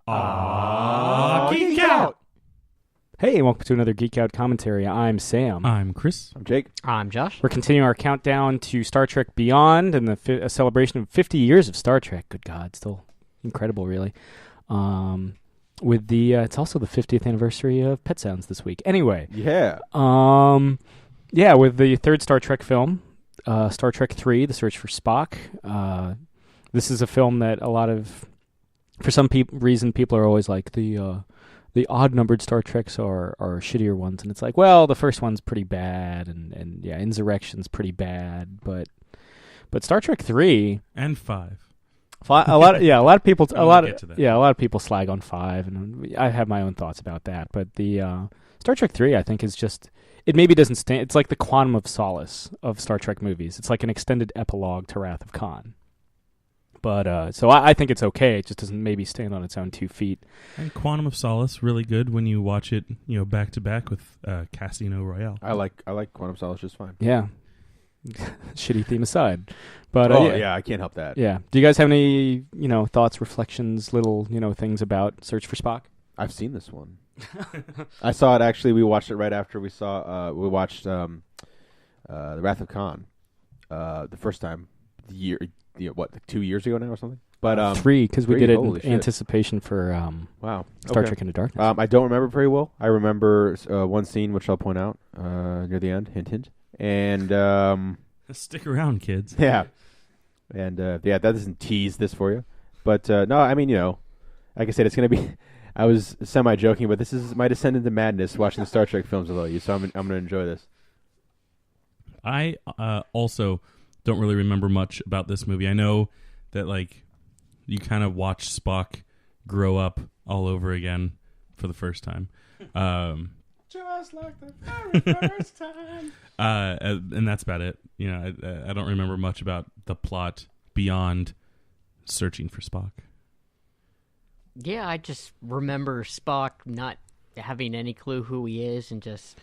Geek Out! Hey, welcome to another Geek Out commentary. I'm Sam. I'm Chris. I'm Jake. I'm Josh. We're continuing our countdown to Star Trek Beyond and a celebration of 50 years of Star Trek. Good God, still incredible, really. With the it's also the 50th anniversary of Pet Sounds this week. Anyway, Yeah. with the third Star Trek film, Star Trek 3: The Search for Spock. This is a film that for some reason, people are always like the odd-numbered Star Treks are shittier ones, and it's like, well, the first one's pretty bad, and Insurrection's pretty bad, but Star Trek 3 and 5. A lot of people slag on 5, and I have my own thoughts about that. But the Star Trek 3, I think, is just, it maybe doesn't stand. It's like the quantum of solace of Star Trek movies. It's like an extended epilogue to Wrath of Khan. But so I think it's okay. It just doesn't maybe stand on its own 2 feet. And Quantum of Solace, really good when you watch it, back to back with Casino Royale. I like Quantum of Solace just fine. Yeah, shitty theme aside. But I can't help that. Yeah. Do you guys have any thoughts, reflections, little things about Search for Spock? I've seen this one. I saw it actually. We watched it right after we watched The Wrath of Khan the first time. 2 years ago now or something? But 3, because we did it in shit. anticipation for Star Trek Into Darkness. I don't remember very well. I remember one scene which I'll point out near the end. Hint, hint. And Stick around, kids. Yeah, and that doesn't tease this for you. But no, I mean, like I said, it's gonna be. I was semi-joking, but this is my descent into madness watching the Star Trek films with all you. So I'm gonna enjoy this. I also don't really remember much about this movie. I know that you kind of watch Spock grow up all over again for the first time. Just like the very first time. And that's about it. I don't remember much about the plot beyond searching for Spock. Yeah, I just remember Spock not having any clue who he is and just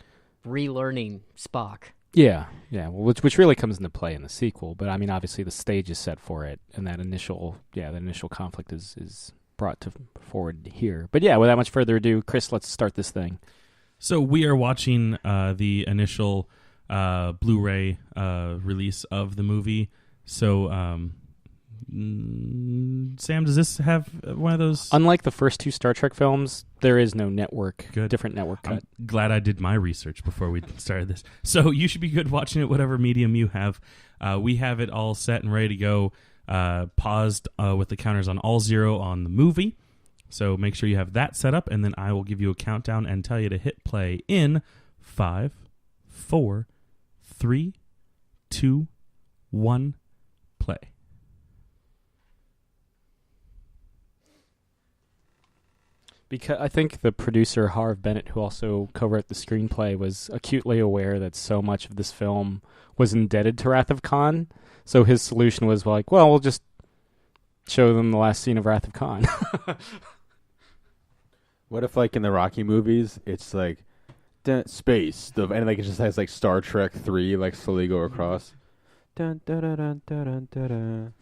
relearning Spock. Yeah. Well, which really comes into play in the sequel, but I mean, obviously the stage is set for it, and that initial conflict is brought forward here. But yeah, without much further ado, Chris, let's start this thing. So we are watching the initial Blu-ray release of the movie. So, Sam, does this have one of those? Unlike the first 2 Star Trek films, there is no different network cut. I'm glad I did my research before we started this. So you should be good watching it, whatever medium you have. We have it all set and ready to go, paused with the counters on all 0 on the movie. So make sure you have that set up, and then I will give you a countdown and tell you to hit play in 5, 4, 3, 2, 1, play. Because I think the producer, Harv Bennett, who also co-wrote the screenplay, was acutely aware that so much of this film was indebted to Wrath of Khan. So his solution was like, well, we'll just show them the last scene of Wrath of Khan. What if, in the Rocky movies, it's space stuff, and it just has Star Trek 3 slowly go across. Dun, dun, dun, dun, dun, dun, dun.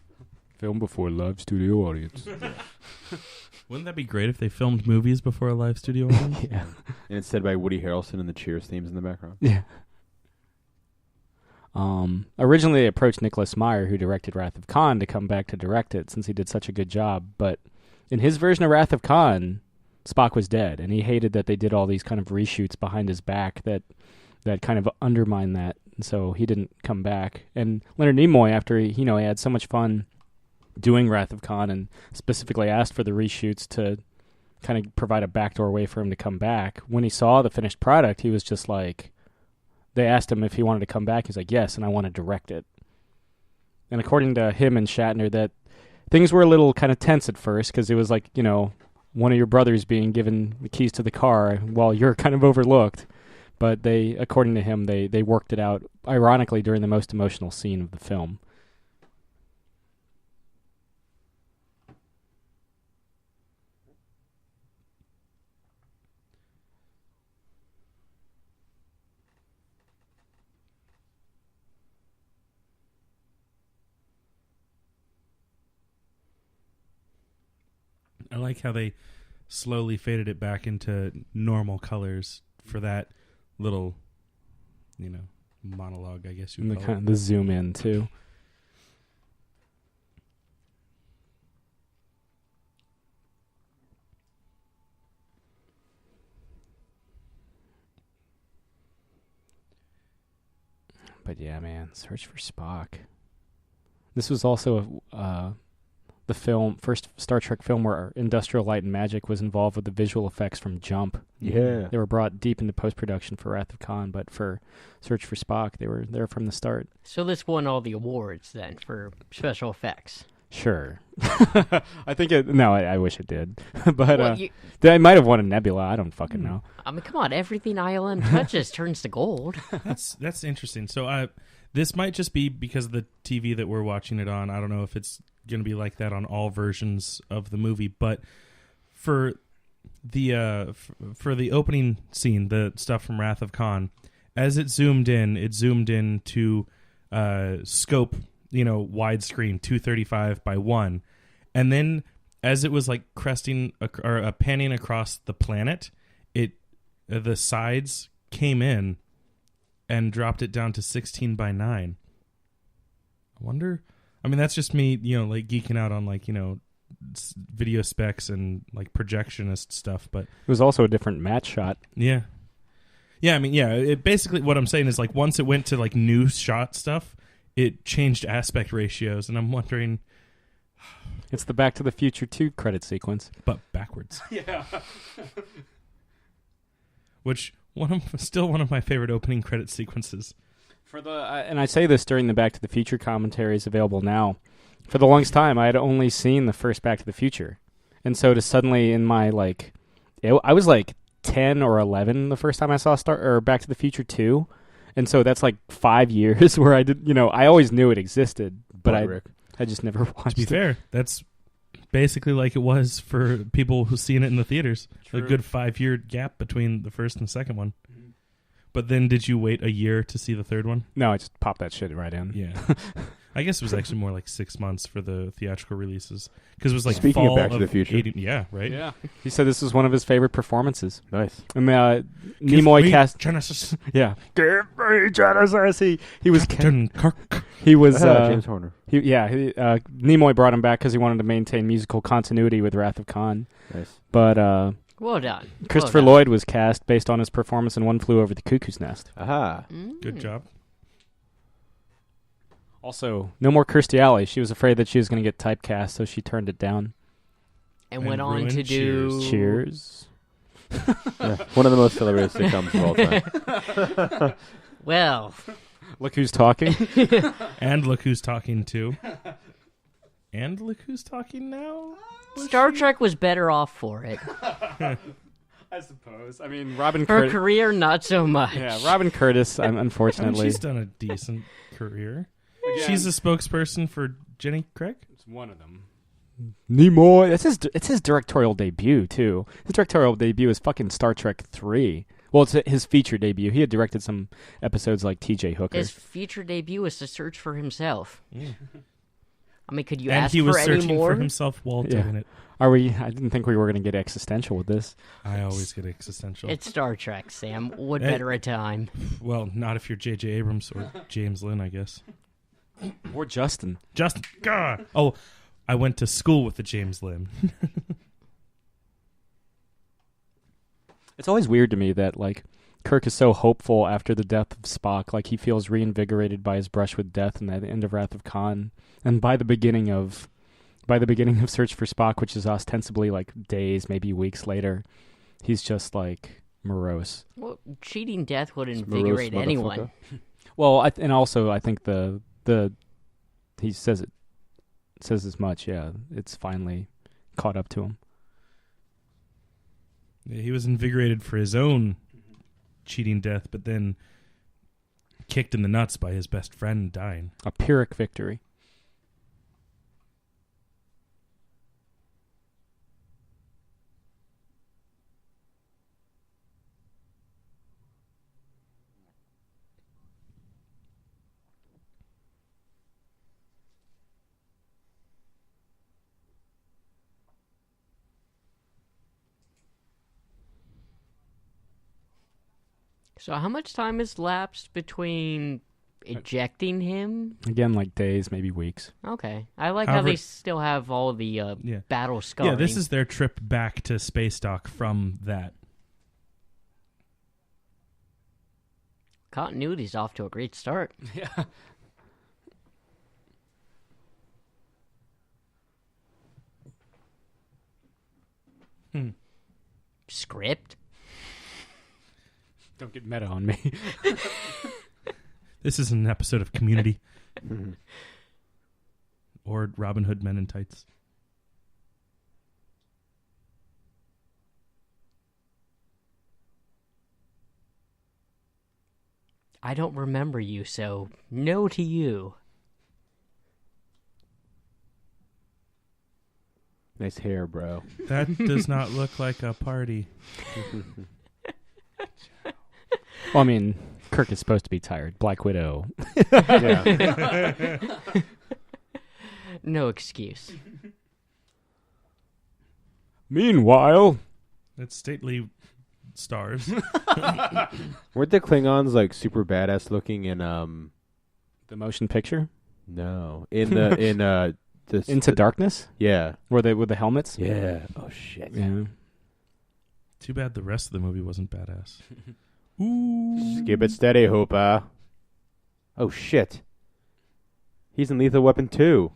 Film before live studio audience. Wouldn't that be great if they filmed movies before a live studio audience? Yeah. And it's said by Woody Harrelson and the Cheers themes in the background. Yeah. Originally, they approached Nicholas Meyer, who directed Wrath of Khan, to come back to direct it since he did such a good job. But in his version of Wrath of Khan, Spock was dead, and he hated that they did all these kind of reshoots behind his back that kind of undermined that. And so he didn't come back. And Leonard Nimoy, after he had so much fun doing Wrath of Khan and specifically asked for the reshoots to kind of provide a backdoor way for him to come back. When he saw the finished product, he was just they asked him if he wanted to come back. He's like, yes, and I want to direct it. And according to him and Shatner, that things were a little kind of tense at first because it was one of your brothers being given the keys to the car while you're kind of overlooked. But according to him, they worked it out, ironically, during the most emotional scene of the film. I like how they slowly faded it back into normal colors for that little, monologue, I guess you And would the call kind of the zoom in too. But yeah, man, Search for Spock. This was also the first Star Trek film where Industrial Light and Magic was involved with the visual effects from Jump. Yeah. They were brought deep into post-production for Wrath of Khan, but for Search for Spock, they were there from the start. So this won all the awards then for special effects. Sure. I think I wish it did. But Well, they might have won a Nebula. I don't fucking know. I mean, come on, everything ILM touches turns to gold. That's interesting. So this might just be because of the TV that we're watching it on. I don't know if it's going to be like that on all versions of the movie, but for the opening scene, the stuff from Wrath of Khan, as it zoomed in to scope, widescreen 235 by 1, and then as it was like cresting or panning across the planet, the sides came in and dropped it down to 16 by 9. I wonder. I mean, that's just me, like geeking out on like video specs and like projectionist stuff, but It was also a different match shot. yeah. I mean, it basically what I'm saying is like once it went to like new shot stuff, it changed aspect ratios, and I'm wondering. It's the Back to the Future 2 credit sequence. But backwards. Yeah. Which still one of my favorite opening credit sequences. For and I say this during the Back to the Future commentaries available now. For the longest time, I had only seen the first Back to the Future, and so to suddenly in my I was like 10 or 11 the first time I saw Back to the Future 2, and so that's like 5 years where I did. I always knew it existed, but I just never watched. To be fair, that's basically like it was for people who seen it in the theaters. True. A good 5-year gap between the first and the second one. But then did you wait a year to see the third one? No, I just popped that shit right in. Yeah. I guess it was actually more like 6 months for the theatrical releases. Because it was like Speaking fall of Back to the Future. 80, yeah, right? Yeah. He said this was one of his favorite performances. Nice. And Give Nimoy me cast. Genesis. Yeah. Give me Genesis. He was. Captain Kirk. He was. James Horner. Nimoy brought him back because he wanted to maintain musical continuity with Wrath of Khan. Nice. But Well done. Christopher Well done. Lloyd was cast based on his performance in One Flew Over the Cuckoo's Nest. Aha. Good job. Also, no more Kirstie Alley. She was afraid that she was going to get typecast, so she turned it down. And went And on to ruined do... Cheers. Yeah. One of the most hilarious sitcoms of all time. Well, Look who's talking. And look who's talking too. And look who's talking now. Star Trek was better off for it. I suppose. I mean, Robin Her Curtis. career, not so much. Yeah, Robin Curtis, I mean, unfortunately. she's done a decent career. Again, She's a spokesperson for Jenny Craig. It's one of them. Nimoy. It's his directorial debut, too. His directorial debut is fucking Star Trek 3. Well, it's his feature debut. He had directed some episodes like T.J. Hooker. His feature debut was to search for himself. Mm. I mean, could you And ask he was for any searching more? for himself while Yeah. doing it. I didn't think we were going to get existential with this. I always get existential. It's Star Trek, Sam. What Hey. better a time? Well, not if you're J.J. Abrams or James Lynn, I guess. Or Justin. Justin. God. Oh, I went to school with the James Lynn. It's always weird to me that, Kirk is so hopeful after the death of Spock. Like, he feels reinvigorated by his brush with death and at the end of Wrath of Khan. And by the beginning of Search for Spock, which is ostensibly, days, maybe weeks later, he's just, morose. Well, cheating death would Morose invigorate anyone. motherfucker. Well, I think the he says as much. Yeah, it's finally caught up to him. Yeah, he was invigorated for his own cheating death, but then kicked in the nuts by his best friend dying. A Pyrrhic victory. So how much time has lapsed between ejecting him? Again, like days, maybe weeks. Okay. I like how However- they still have all of the battle scarring. Yeah, this is their trip back to space dock from that. Continuity's off to a great start. Yeah. Script? Don't get meta on me. This is an episode of Community. Or Robin Hood Men in Tights. I don't remember you, so no to you. Nice hair, bro. That does not look like a party. Well, I mean, Kirk is supposed to be tired. Black Widow. Yeah. No excuse. Meanwhile, It's stately stars. Weren't the Klingons like super badass looking in the motion picture no in the this Into Darkness, yeah were they with the helmets? yeah oh shit Yeah. Too bad the rest of the movie wasn't badass. Ooh. Skip it steady, Hooper. Oh shit, he's in Lethal Weapon 2.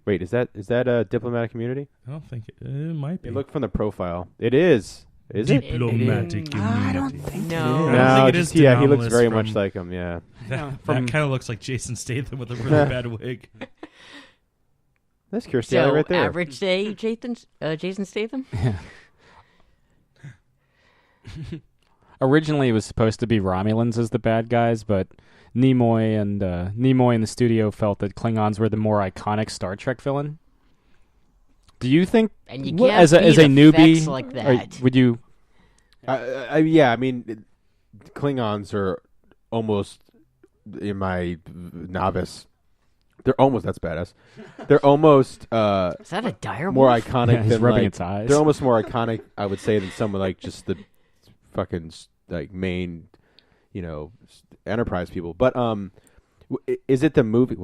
Wait, is that diplomatic immunity? I don't think it might be. Look from the profile. It is. Is it? Diplomatic immunity. I don't think No. I don't think it just- is yeah, he looks anomalous very from- much like him. Yeah. That From- kind of looks like Jason Statham with a really bad wig. That's Kirstie So, Alley right there. average day, Jason Statham? Yeah. Originally, it was supposed to be Romulans as the bad guys, but Nimoy and the studio felt that Klingons were the more iconic Star Trek villain. Do you think, And you Well, can't as a beat newbie, effects like or that. would you? Yeah, I mean, Klingons are almost in my novice. They're almost that's badass. They're almost Is that a dire more wolf? iconic Yeah, he's than rubbing like, its eyes. they're almost more iconic, I would say, than some of like just the fucking like main, Enterprise people. But is it the movie?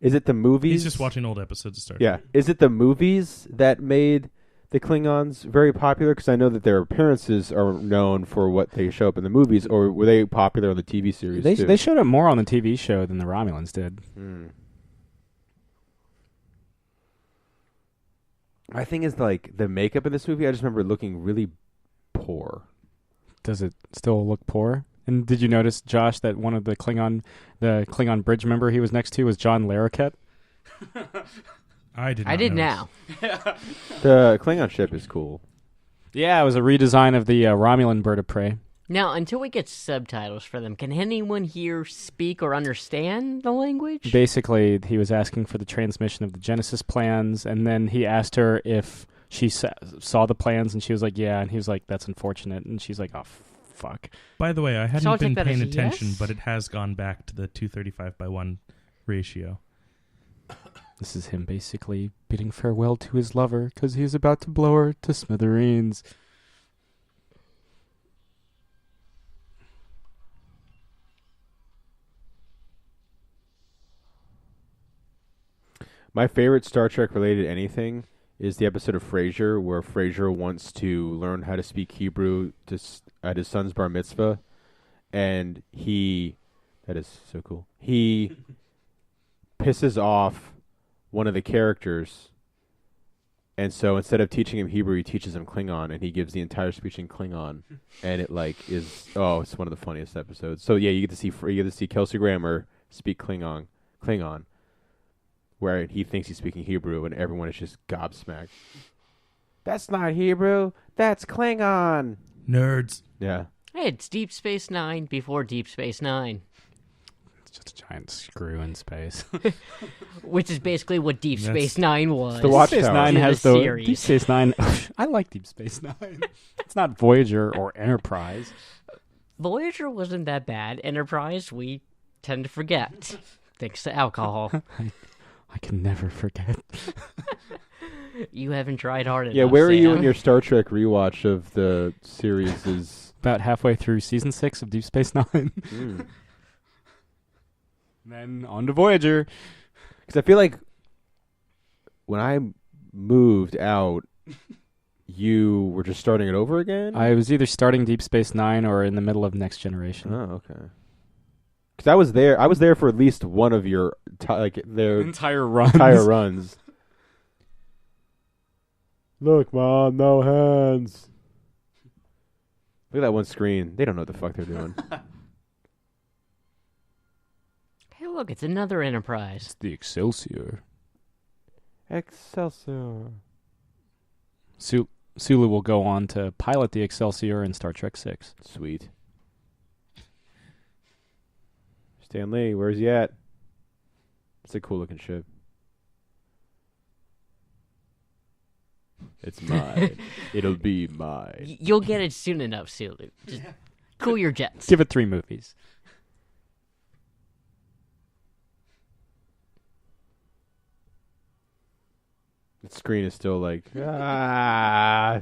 Is it the movies? He's just watching old episodes of Star Trek. Yeah, is it the movies that made the Klingons very popular? Because I know that their appearances are known for what they show up in the movies, or were they popular on the TV series too? They showed up more on the TV show than the Romulans did. My thing is like the makeup in this movie. I just remember looking really poor. Does it still look poor? And did you notice, Josh, that one of the Klingon bridge member he was next to was John Larroquette? I did. I did now. The Klingon ship is cool. Yeah, it was a redesign of the Romulan bird of prey. Now, until we get subtitles for them, can anyone here speak or understand the language? Basically, he was asking for the transmission of the Genesis plans, and then he asked her if she saw the plans, and she was like, yeah, and he was like, that's unfortunate, and she's like, oh, fuck. By the way, I So hadn't I'll been take that paying as a attention, yes? but it has gone back to the 235:1 ratio. This is him basically bidding farewell to his lover, because he's about to blow her to smithereens. My favorite Star Trek related anything is the episode of Frasier where Frasier wants to learn how to speak Hebrew at his son's bar mitzvah, and that is so cool. He pisses off one of the characters, and so instead of teaching him Hebrew, he teaches him Klingon, and he gives the entire speech in Klingon, and it it's one of the funniest episodes. So yeah, you get to see Kelsey Grammer speak Klingon, where he thinks he's speaking Hebrew, and everyone is just gobsmacked. That's not Hebrew. That's Klingon. Nerds. Yeah. Hey, it's Deep Space Nine before Deep Space Nine, It's just a giant screw in space. which is basically what Deep That's- Space Nine was. the Deep Watchtower. Space Nine To has the the series. Deep Space Nine. I like Deep Space Nine. It's not Voyager or Enterprise. Voyager wasn't that bad. Enterprise, we tend to forget, thanks to alcohol. I can never forget. You haven't tried hard enough. Yeah, where are you Sam. in your Star Trek rewatch of the series? about halfway through season 6 of Deep Space Nine. Mm. Then on to Voyager. Because I feel like when I moved out, you were just starting it over again? I was either starting Deep Space Nine or in the middle of Next Generation. Oh, okay. Because I was there for at least one of your their Entire runs. entire runs. Look, Mom, no hands. Look at that one screen. They don't know what the fuck they're doing. Hey, look, it's another Enterprise. It's the Excelsior. Excelsior. Sulu will go on to pilot the Excelsior in Star Trek 6. Sweet. Stan Lee, where's he at? It's a cool looking ship. It's mine. It'll be mine. You'll get it soon enough, Sulu. Just cool your jets. Give it 3 movies. The screen is still like, ah.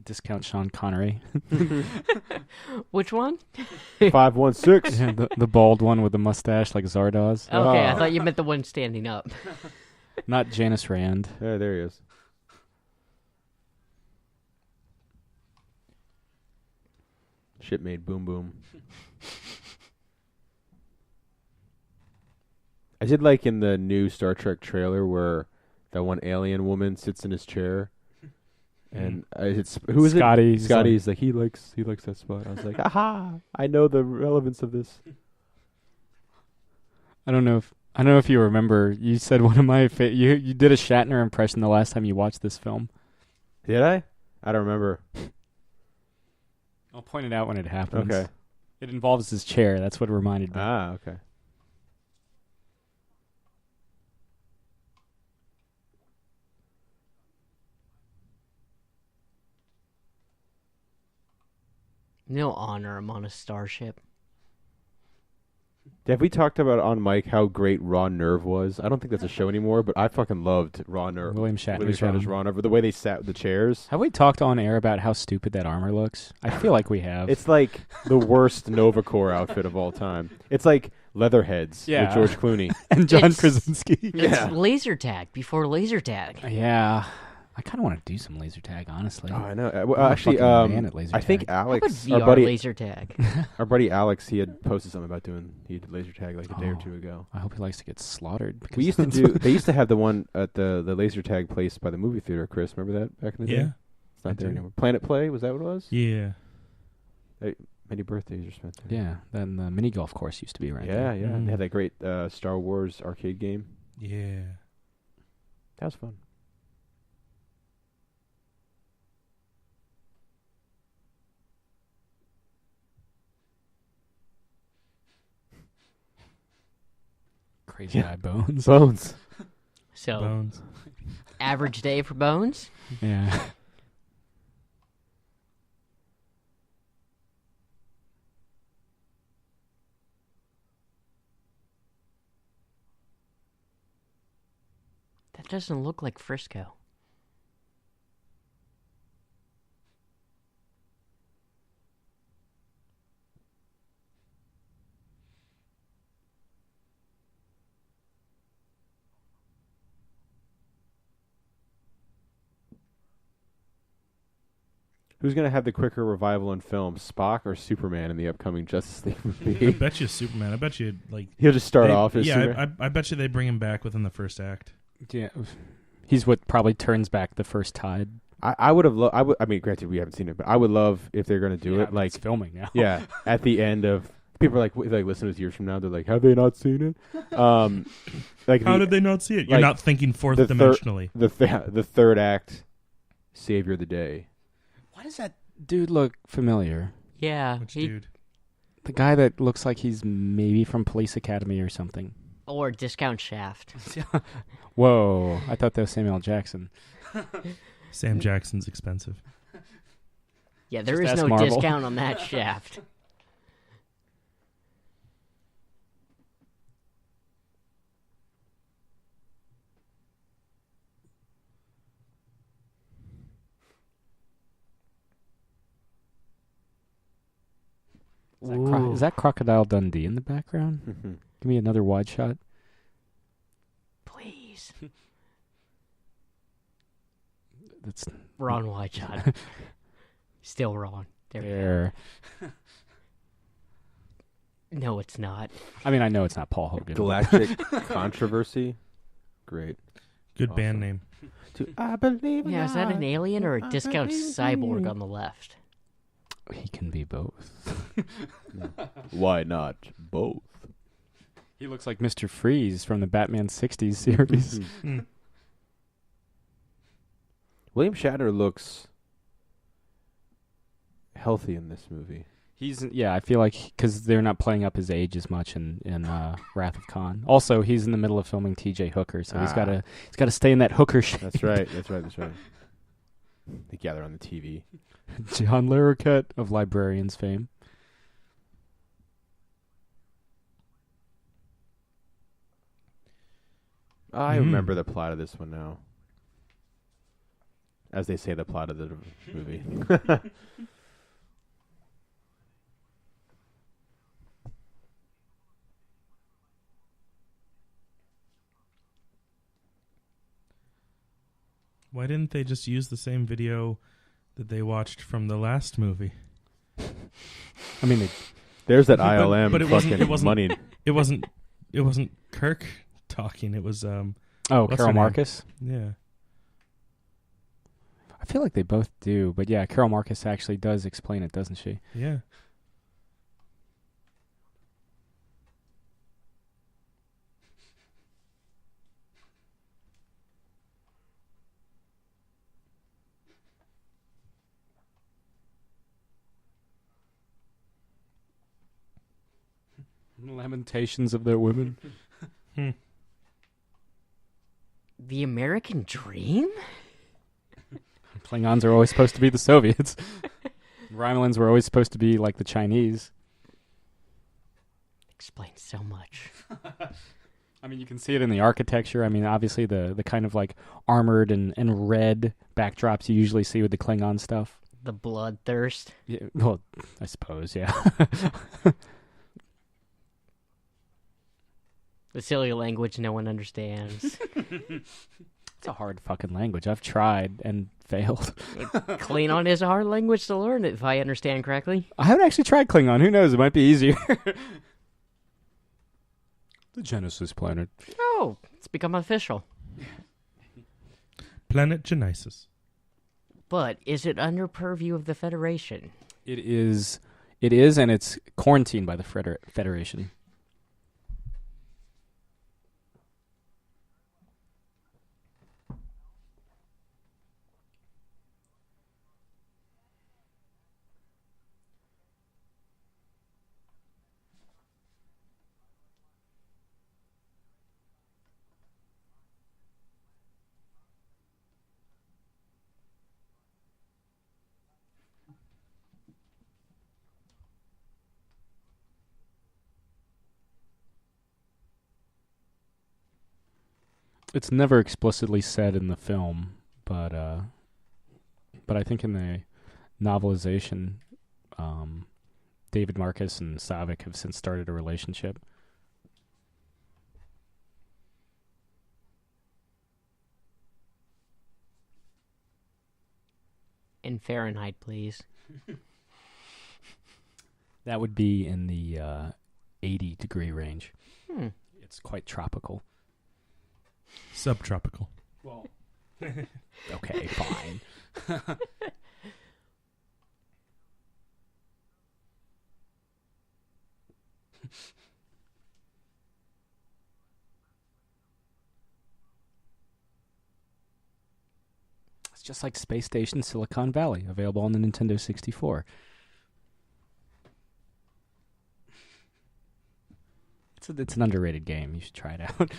Discount Sean Connery. Which one? 516. Yeah, the bald one with the mustache like Zardoz. Okay, I Oh. thought you meant the one standing up. Not Janice Rand. Yeah, there he is. Ship made boom boom. I did like in the new Star Trek trailer where that one alien woman sits in his chair, and it's who is Scotty. it? Scotty's like he likes that spot. I was like, aha! I know the relevance of this. I don't know if you remember. You said one of my you did a Shatner impression the last time you watched this film. Did I? I don't remember. I'll point it out when it happens. Okay. It involves his chair. That's what it reminded me. Ah, okay. No honor him on a starship. Have we talked about on mic how great Raw Nerve was? I don't think that's a show anymore, but I fucking loved Raw Nerve. William Shatner's Raw Nerve. The way they sat with the chairs. Have we talked on air about how stupid that armor looks? I feel like we have. It's like the worst Nova Corps outfit of all time. It's like Leatherheads with George Clooney. and John It's- Krasinski. It's laser tag before laser tag. Yeah. I kind of want to do some laser tag, honestly. Oh, I know. I'm a Actually, fucking man at laser I think tag. How about Alex, VR laser tag? our buddy Alex, he had posted something about he did laser tag like a day or Oh. two ago. I hope he likes to get slaughtered. We used to they used to have the one at the laser tag place by the movie theater, Chris. Remember that back in the day? Yeah. It's not I there do. anymore. Planet Play, was that what it was? Yeah. Many birthdays are spent there. Yeah, then the mini golf course used to be right Yeah, there. yeah. Mhm. They had that great Star Wars arcade game. Yeah. That was fun. Crazy Eye Bones. Bones. So, Bones. average day for Bones? Yeah. That doesn't look like Frisco. Who's going to have the quicker revival in film, Spock or Superman in the upcoming Justice League I movie? bet you Superman. I bet you like He'll just start they- off as yeah. Superman. I bet you they bring him back within the first act. Yeah. He's what probably turns back the first tide. I would have loved. I mean, granted, we haven't seen it, but I would love if they're going to do Yeah, it but like it's filming now. yeah, at the end of people are like listen to years from now. They're like, have they not seen it? Like How the, did they not see it? You're like, not thinking fourth the thir- dimensionally. the third act, Savior of the Day. Why does that dude look familiar? Yeah, Which he, dude? The guy that looks like he's maybe from Police Academy or something. or Discount Shaft. Whoa. I thought that was Samuel Jackson. Sam Jackson's expensive. Yeah, there Just is ask no Marvel. discount on that shaft. Is that Crocodile Dundee in the background? Give me another wide shot. Please. That's Wrong wide shot. Still wrong. There we go. No, it's not. I mean, I know it's not Paul Hogan. Galactic Controversy. Great. Good Awesome. band name. I believe in Yeah, is that an God. alien or a I discount believe in cyborg you. on the left? He can be both. Why not both? He looks like Mr. Freeze from the Batman 60s series. William Shatner looks healthy in this movie. I feel like because they're not playing up his age as much in Wrath of Khan. Also, he's in the middle of filming T.J. Hooker, so he's got to stay in that Hooker shape. That's right. They gather on the TV. John Larroquette of Librarians fame. I remember the plot of this one now. As they say, the plot of the movie. Why didn't they just use the same video that they watched from the last movie? I mean, There's that ILM but it fucking wasn't- money. It wasn't Kirk talking. It was what's Carol her name? Marcus. Yeah. I feel like they both do, but yeah, Carol Marcus actually does explain it, doesn't she? Yeah. Lamentations of their women. The American Dream? Klingons are always supposed to be the Soviets. Romulans were always supposed to be like the Chinese. Explains so much. I mean, you can see it in the architecture. I mean, obviously the kind of like armored and red backdrops you usually see with the Klingon stuff. The bloodthirst. Yeah, well, I suppose, yeah. The silly language no one understands. It's a hard fucking language. I've tried and failed. Klingon is a hard language to learn, if I understand correctly. I haven't actually tried Klingon. Who knows? It might be easier. The Genesis planet. Oh, it's become official. Planet Genesis. But is it under purview of the Federation? It is, and it's quarantined by the Federation. It's never explicitly said in the film, but I think in the novelization, David Marcus and Savick have since started a relationship. In Fahrenheit, please. That would be in the 80-degree range. It's quite tropical. Subtropical. Well, okay, fine. It's just like Space Station Silicon Valley, available on the Nintendo 64. It's an underrated game. You should try it out.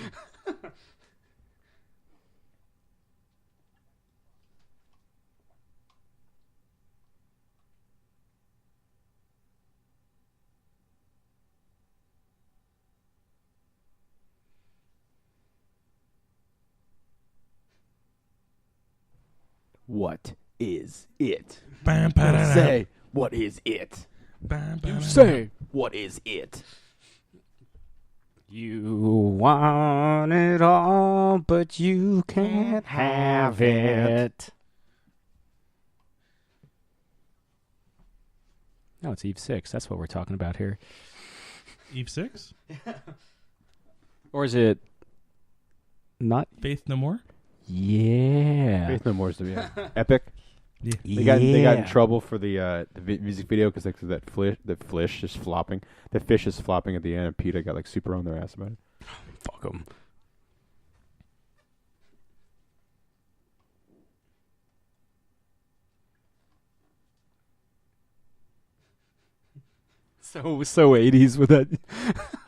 What is it? Bam, ba-da-da. Say, what is it? what is it? You want it all, but you can't have it. No, it's Eve 6. That's what we're talking about here. Eve 6? Or is it not? Faith No More? Yeah. Faith No More is epic. Yeah. They got in trouble for the music video because that fish is flopping. The fish is flopping at the end, and PETA got like super on their ass about it. Fuck them. So 80s with that.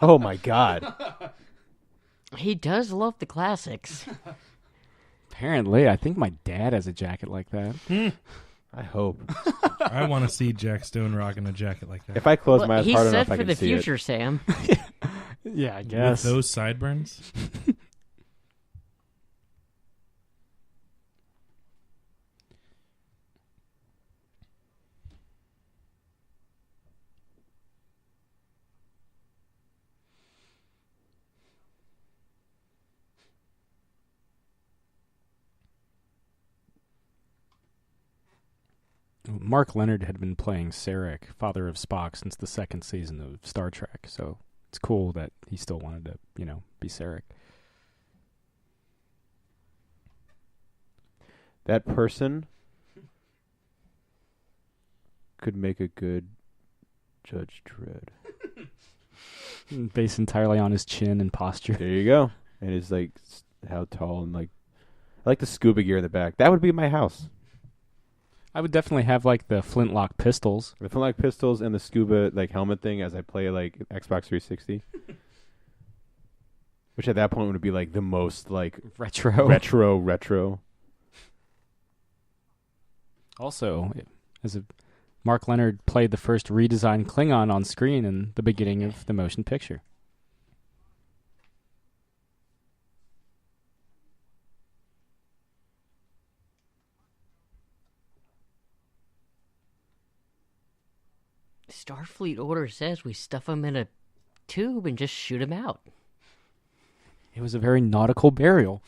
Oh my god! He does love the classics. Apparently, I think my dad has a jacket like that. I hope. I want to see Jack Stone rocking a jacket like that. If I close my eyes He's hard set enough, I for can the see future, it. Sam. Yeah, I With guess. those sideburns? Mark Leonard had been playing Sarek, father of Spock, since the second season of Star Trek, so it's cool that he still wanted to, be Sarek. That person could make a good Judge Dredd. Based entirely on his chin and posture. There you go. And his how tall and I like the scuba gear in the back. That would be my house. I would definitely have the flintlock pistols. The flintlock pistols and the scuba helmet thing as I play Xbox 360. Which at that point would be the most retro. Also, Mark Leonard played the first redesigned Klingon on screen in the beginning of the motion picture. Starfleet order says we stuff him in a tube and just shoot him out. It was a very nautical burial.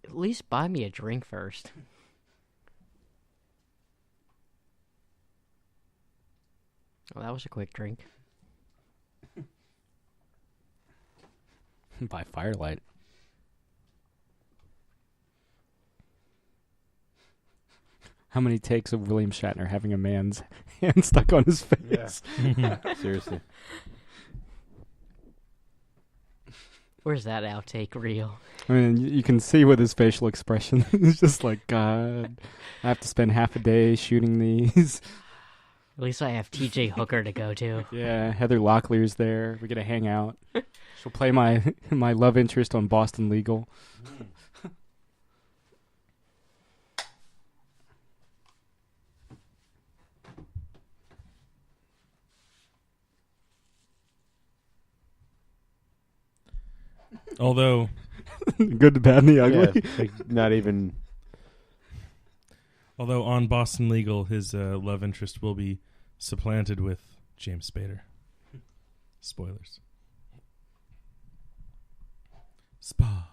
At least buy me a drink first. Well, that was a quick drink. By firelight. How many takes of William Shatner having a man's hand stuck on his face? Yeah. Seriously. Where's that outtake reel? I mean, you can see with his facial expression. He's just like, God, I have to spend half a day shooting these. At least I have TJ Hooker to go to. Yeah, Heather Locklear's there. We get to hang out. She'll play my love interest on Boston Legal. Although, Good, the bad, and the ugly. Yeah, not even. although on Boston Legal, his love interest will be supplanted with James Spader. Spoilers. Spa.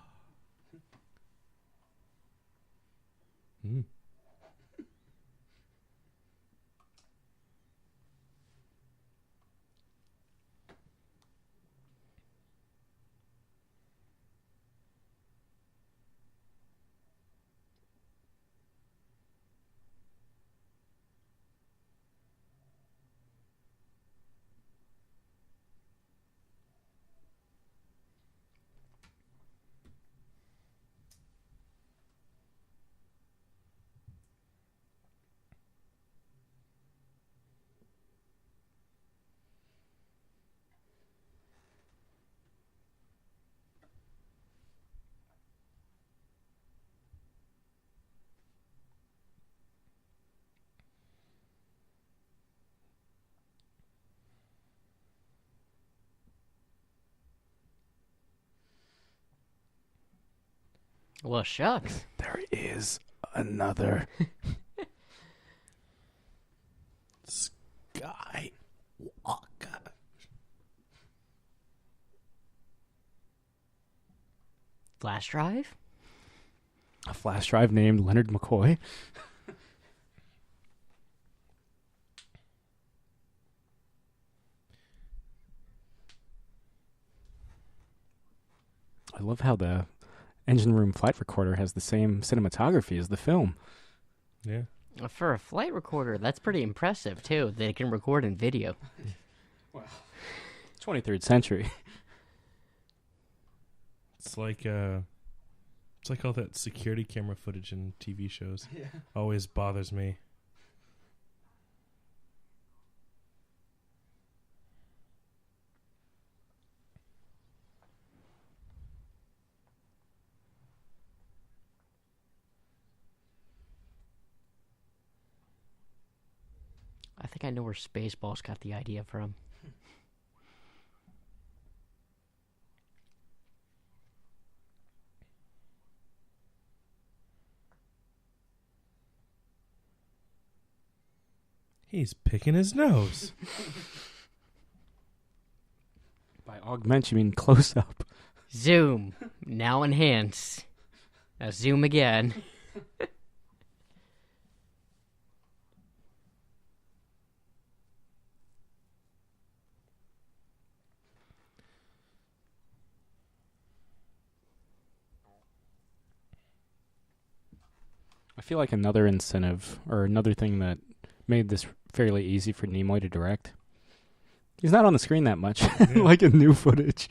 Mm. Well, shucks. There is another. Skywalker. Flash drive? A flash drive named Leonard McCoy. I love how the engine room flight recorder has the same cinematography as the film. Yeah. For a flight recorder, that's pretty impressive, too. That it can record in video. 23rd century. It's like all that security camera footage in TV shows. Yeah. Always bothers me. I think I know where Spaceballs got the idea from. He's picking his nose. By augment, you mean close up. Zoom. Now enhance. Now zoom again. I feel like another incentive, or another thing that made this fairly easy for Nimoy to direct. He's not on the screen that much, like in new footage.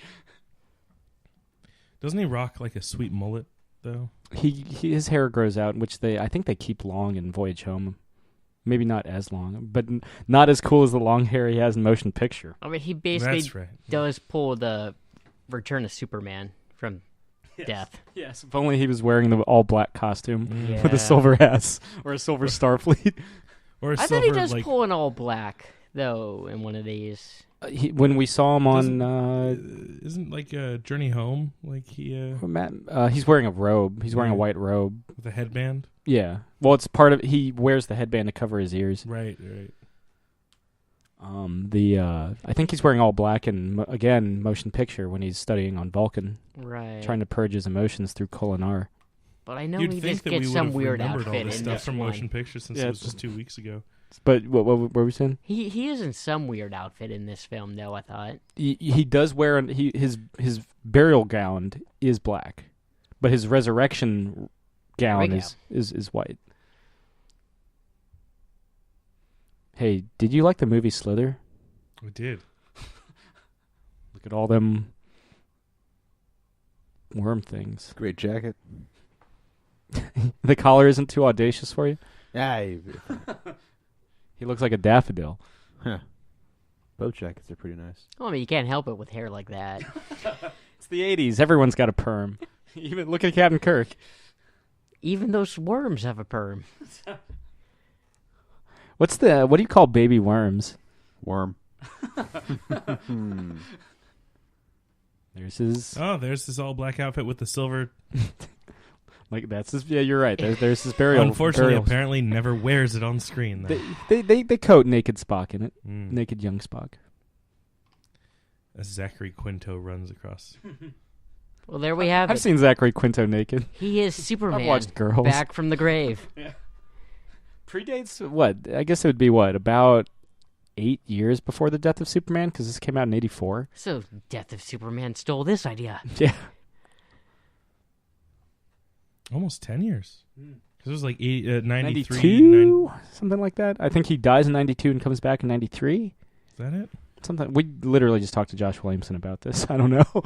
Doesn't he rock like a sweet mullet though? His hair grows out, which I think they keep long in Voyage Home. Maybe not as long, but not as cool as the long hair he has in Motion Picture. I mean, he basically That's right. does pull the Return of Superman from death. Yes, if only he was wearing the all-black costume Yeah. with a silver S or a silver Starfleet. Or a I silver, thought he does like, pull an all black, though, in one of these. When we saw him on... isn't like Journey Home like he he's wearing a robe. He's wearing a Yeah. white robe. with a headband? Yeah. Well, it's part of... He wears the headband to cover his ears. Right. I think he's wearing all black in, again, Motion Picture when he's studying on Vulcan, Right. trying to purge his emotions through Kolinar. But I know You'd he think just that we gets would some have weird remembered all outfit this in stuff this from one. Motion Picture since Yeah, it was it's- just 2 weeks ago. But what were we saying? He is in some weird outfit in this film, though, I thought. He does wear his burial gown is black, but his resurrection gown is white. Hey, did you like the movie Slither? We did. Look at all them worm things. Great jacket. The collar isn't too audacious for you? Yeah. He looks like a daffodil. Boat jackets are pretty nice. Well, I mean, you can't help it with hair like that. It's the 80s. Everyone's got a perm. Even look at Captain Kirk. Even those worms have a perm. What do you call baby worms? Worm. There's his... Oh, there's this all black outfit with the silver. Like that's his... Yeah, you're right. There's his burial. Unfortunately, burial. apparently never wears it on screen. Though. They coat naked Spock in it. Mm. Naked young Spock. As Zachary Quinto runs across. Well, there we have I've it. seen Zachary Quinto naked. He is Superman. I've watched Girls. Back from the grave. Predates what? I guess it would be what, about 8 years before the death of Superman, because this came out in '84. So, Death of Superman stole this idea. Yeah. Almost 10 years. Because it was like 93. 92? Something like that. I think he dies in 92 and comes back in 93. Is that it? Something. We literally just talked to Josh Williamson about this. I don't know.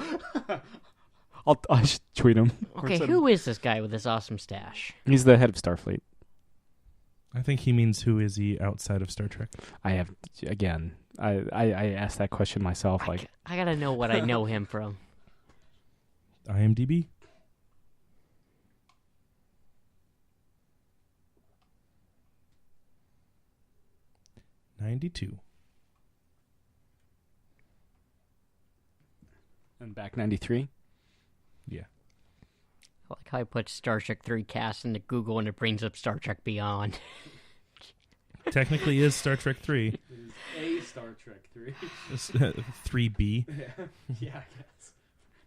I should tweet him. Okay, who is this guy with this awesome stash? He's the head of Starfleet. I think he means who is he outside of Star Trek? I have, again, I asked that question myself. I gotta know what I know him from. IMDb? '92. And back 93. Yeah. like how I put Star Trek 3 cast into Google and it brings up Star Trek Beyond. Technically is Star Trek 3. It is a Star Trek 3. 3B. Yeah, I guess.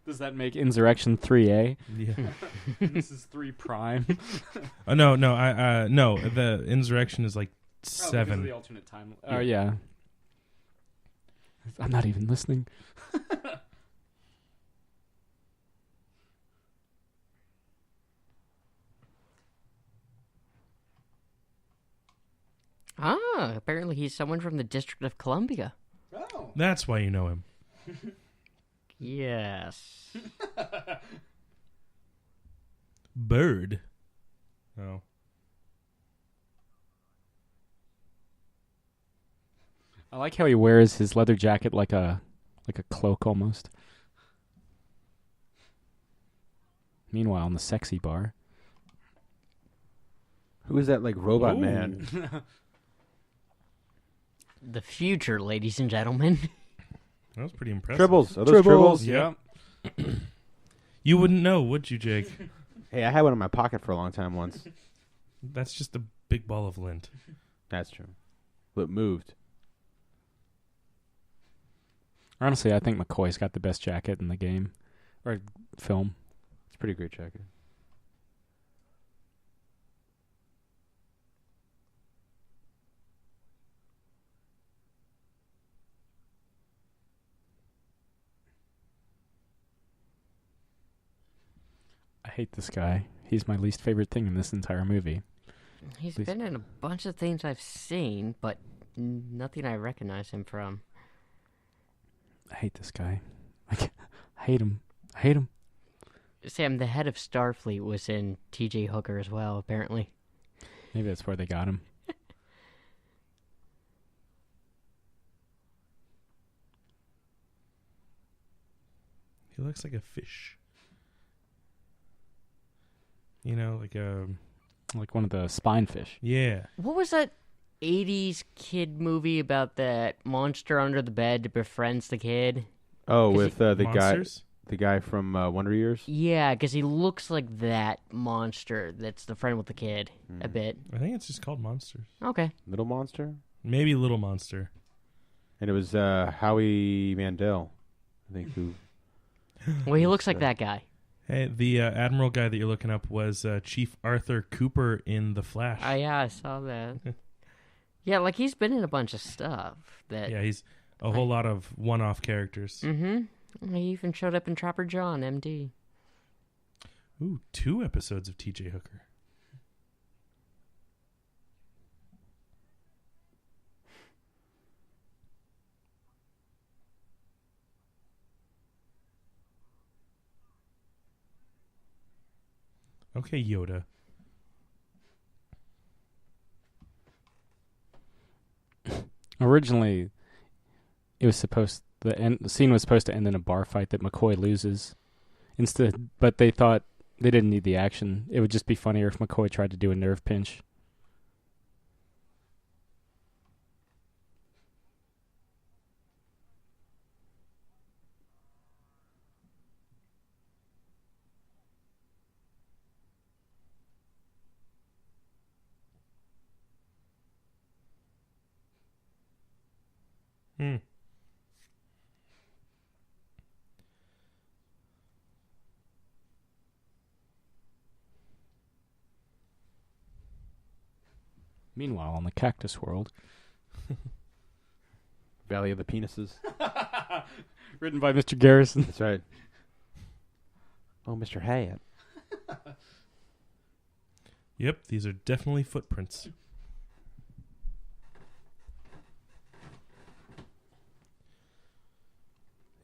Does that make Insurrection 3A? Yeah. This is 3 Prime. No. The Insurrection is like Because of 7. the alternate time. Oh, yeah. I'm not even listening. Apparently he's someone from the District of Columbia. Oh. That's why you know him. Yes. Bird. Oh. I like how he wears his leather jacket like a cloak almost. Meanwhile, in the sexy bar. Who is that, like, robot Ooh. man? The future, ladies and gentlemen. That was pretty impressive. Tribbles. Are those Tribbles? Yeah. You wouldn't know, would you, Jake? Hey, I had one in my pocket for a long time once. That's just a big ball of lint. That's true. But it moved. Honestly, I think McCoy's got the best jacket in the game. Or film. It's a pretty great jacket. I hate this guy. He's my least favorite thing in this entire movie. He's Please. been in a bunch of things I've seen, but nothing I recognize him from. I hate this guy. I hate him. I hate him. Sam, the head of Starfleet, was in T.J. Hooker as well, apparently. Maybe that's where they got him. He looks like a fish. You know, like a... Like one of the spinefish. Yeah. What was that 80s kid movie about that monster under the bed that befriends the kid? Oh, 'Cause with the Monsters? guy from Wonder Years? Yeah, because he looks like that monster that's the friend with the kid a bit. I think it's just called Monsters. Okay. Little Monster? Maybe Little Monster. And it was Howie Mandel, I think, who... Well, he looks like that guy. Hey, the Admiral guy that you're looking up was Chief Arthur Cooper in The Flash. Yeah, I saw that. Yeah, like he's been in a bunch of stuff. Yeah, he's a whole lot of one-off characters. Mm-hmm. He even showed up in Trapper John, MD. Ooh, 2 episodes of T.J. Hooker. Okay, Yoda. Originally, it was supposed the scene was supposed to end in a bar fight that McCoy loses. Instead, but they thought they didn't need the action. It would just be funnier if McCoy tried to do a nerve pinch. Meanwhile, on the Cactus World, Valley of the Penises. written by Mr. Garrison. That's right. Oh, Mr. Hyatt. Yep, these are definitely footprints.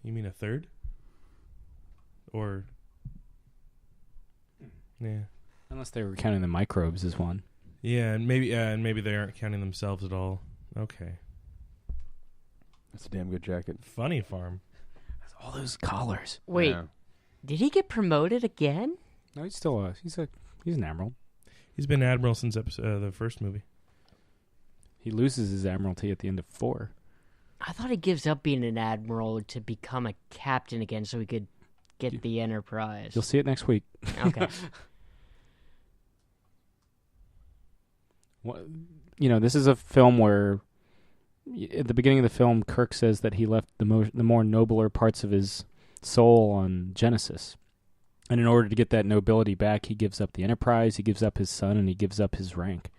You mean a third? Or... Yeah. Unless they were counting the microbes as one. Yeah, and maybe they aren't counting themselves at all. Okay. That's a damn good jacket. Funny Farm. All those collars. Wait, Yeah. did he get promoted again? No, he's still he's an admiral. He's been Admiral since the first movie. He loses his admiralty at the end of 4. I thought he gives up being an admiral to become a captain again so he could get the Enterprise? You'll see it next week. Okay. This is a film where, at the beginning of the film, Kirk says that he left the more nobler parts of his soul on Genesis. And in order to get that nobility back, he gives up the Enterprise, he gives up his son, and he gives up his rank.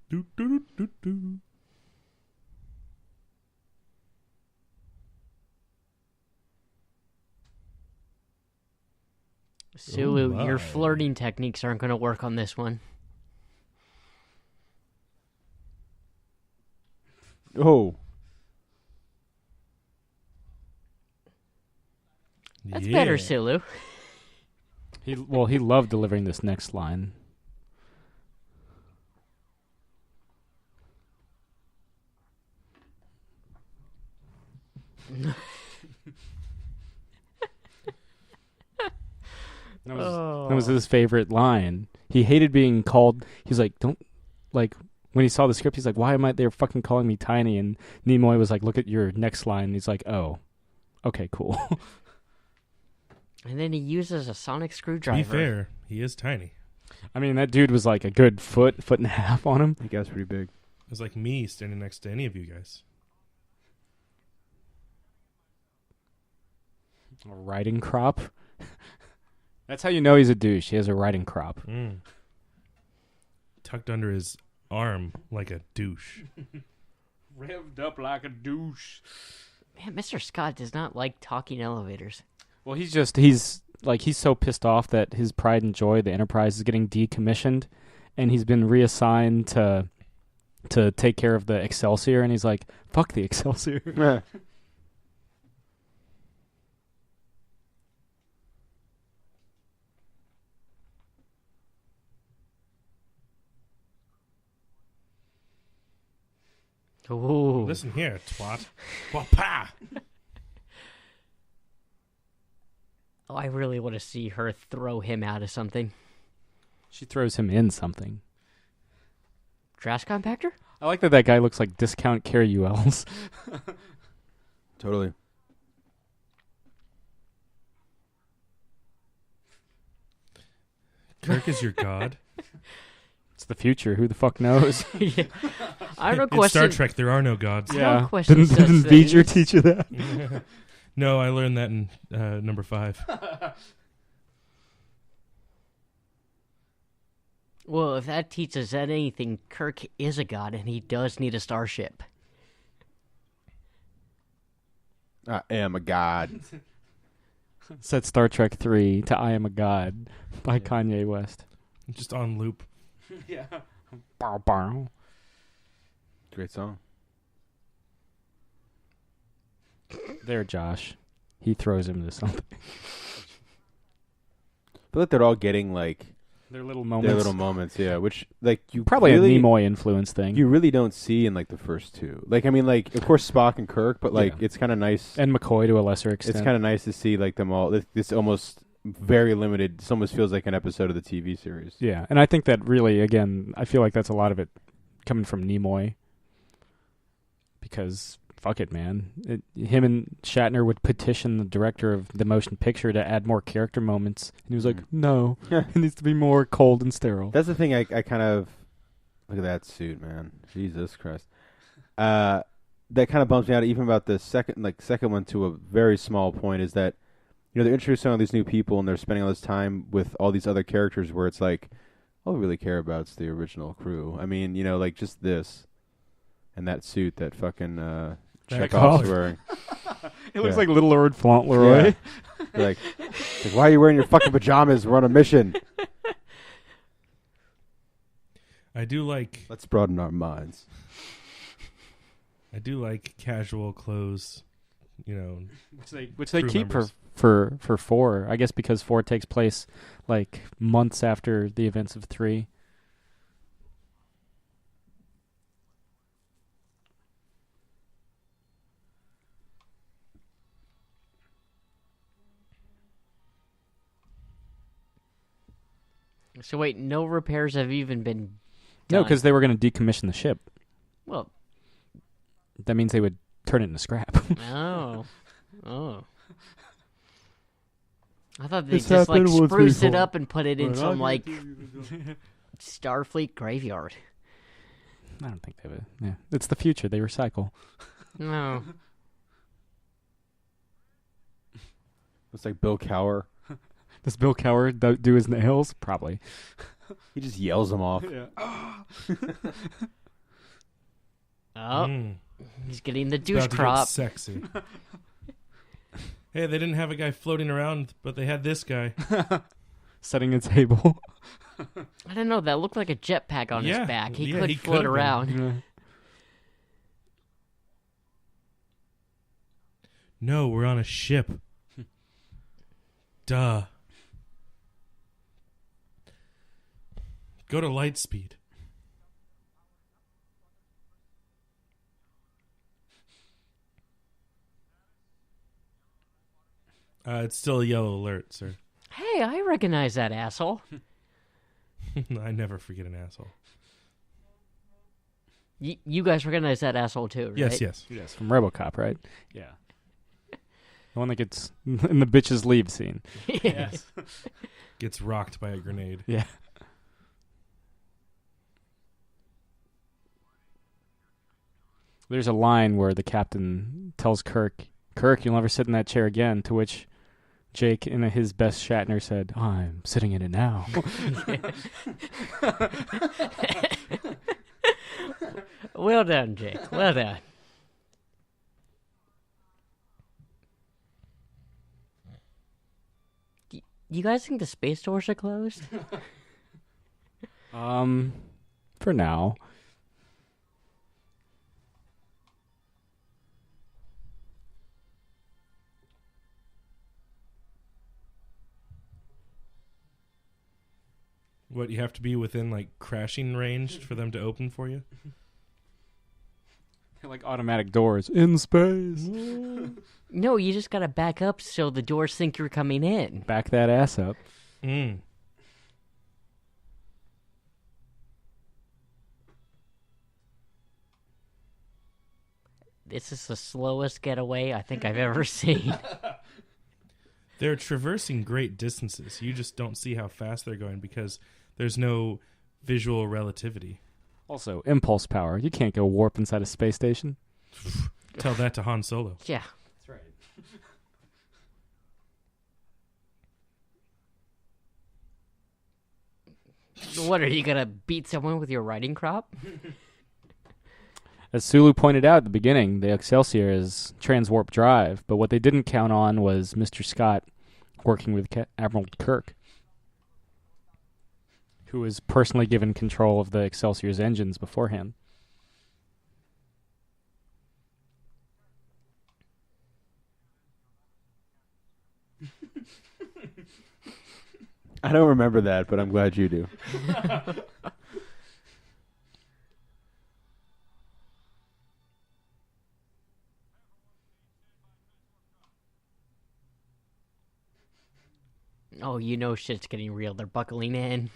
Do, do, do, do, do. Sulu, Oh your my. flirting techniques aren't going to work on this one. Oh, That's Yeah. better, Sulu. He loved delivering this next line. That was his favorite line. He hated being called. He's like, don't, like, when he saw the script, he's like, why am I, they're fucking calling me tiny? And Nimoy was like, look at your next line. And he's like, oh, okay, cool. And then he uses a sonic To screwdriver. be fair, he is tiny. I mean, that dude was like a good foot and a half on him. I think that's pretty big. It's like me standing next to any of you guys. A riding crop. That's how you know he's a douche. He has a riding crop. Tucked under his arm like a douche. Revved up like a douche. Man, Mr. Scott does not like talking elevators. Well, he's so pissed off that his pride and joy, the Enterprise, is getting decommissioned, and he's been reassigned to take care of the Excelsior, and he's like, fuck the Excelsior. Ooh. Listen here, twat. Wapa! Oh, I really want to see her throw him out of something. She throws him in something. Trash compactor? I like that guy looks like discount Carrie ULs. Totally. Kirk is your god. It's the future. Who the fuck knows? Yeah. I don't In question. Star Trek, there are no gods. Yeah. question such Didn't V'ger things. teach you that? No, I learned that in number 5. Well, if that teaches us anything, Kirk is a god, and he does need a starship. I am a god. Set Star Trek 3 to I Am a God by Kanye West. Just on loop. Yeah. Bow, bow. Great song. There, Josh. He throws him into something. I feel like they're all getting like Their little moments. their little moments, yeah. Which like you Probably really, a Nimoy influence thing. you really don't see in like the first two. Like I mean, like of course Spock and Kirk, but like Yeah. it's kind of nice. And McCoy to a lesser extent. It's kind of nice to see like them all. This almost very limited. This almost feels like an episode of the TV series. Yeah, and I think that really, again, I feel like that's a lot of it coming from Nimoy. Because, fuck it, man. Him and Shatner would petition the director of the motion picture to add more character moments. And he was like, no, it needs to be more cold and sterile. That's the thing. I kind of look at that suit, man. Jesus Christ. That kind of bumps me out, even about the second one to a very small point. Is that they're introducing all these new people and they're spending all this time with all these other characters where it's like all we really care about is the original crew. I mean, like just this and that suit that fucking Chekhov's wearing. It looks Yeah. like Little Lord Fauntleroy. Yeah. like, why are you wearing your fucking pajamas? We're on a mission. I do like Let's broaden our minds. casual clothes, Which they crew keep members. for 4. I guess because 4 takes place like months after the events of 3. So wait, no repairs have even been No, done? because they were going to decommission the ship. Well, That means they would turn it into scrap. oh. I thought they This just like happened once spruce it before. up and put it in some like Starfleet graveyard. I don't think they would. Yeah, it's the future. They recycle. No. Looks like Bill Cower. Does Bill Cower do his nails? Probably. He just yells them off. Oh, he's getting the douche About to get crop. sexy. Hey, they didn't have a guy floating around, but they had this guy. Setting a table. I don't know. That looked like a jetpack on his Yeah, back. He yeah, could he float could've been. around. No, we're on a ship. Duh. Go to light speed. It's still a yellow alert, sir. Hey, I recognize that asshole. I never forget an asshole. You guys recognize that asshole too, right? Yes, yes. Yes, from RoboCop, right? Yeah. The one that gets in the bitches leave scene. Yes. Gets rocked by a grenade. Yeah. There's a line where the captain tells Kirk, you'll never sit in that chair again, to which Jake, in his best Shatner, said, I'm sitting in it now. Well done, Jake. Well done. You guys think the space doors are closed? For now. What, you have to be within, like, crashing range for them to open for you? They're like automatic doors in space. No, you just gotta back up so the doors think you're coming in. Back that ass up. Mm. This is the slowest getaway I think I've ever seen. They're traversing great distances. You just don't see how fast they're going because there's no visual relativity. Also, impulse power. You can't go warp inside a space station. Tell that to Han Solo. Yeah. That's right. What, are you gonna beat someone with your riding crop? As Sulu pointed out at the beginning, the Excelsior is transwarp drive, but what they didn't count on was Mr. Scott working with Admiral Kirk, who was personally given control of the Excelsior's engines beforehand. I don't remember that, but I'm glad you do. Oh, you know shit's getting real. They're buckling in.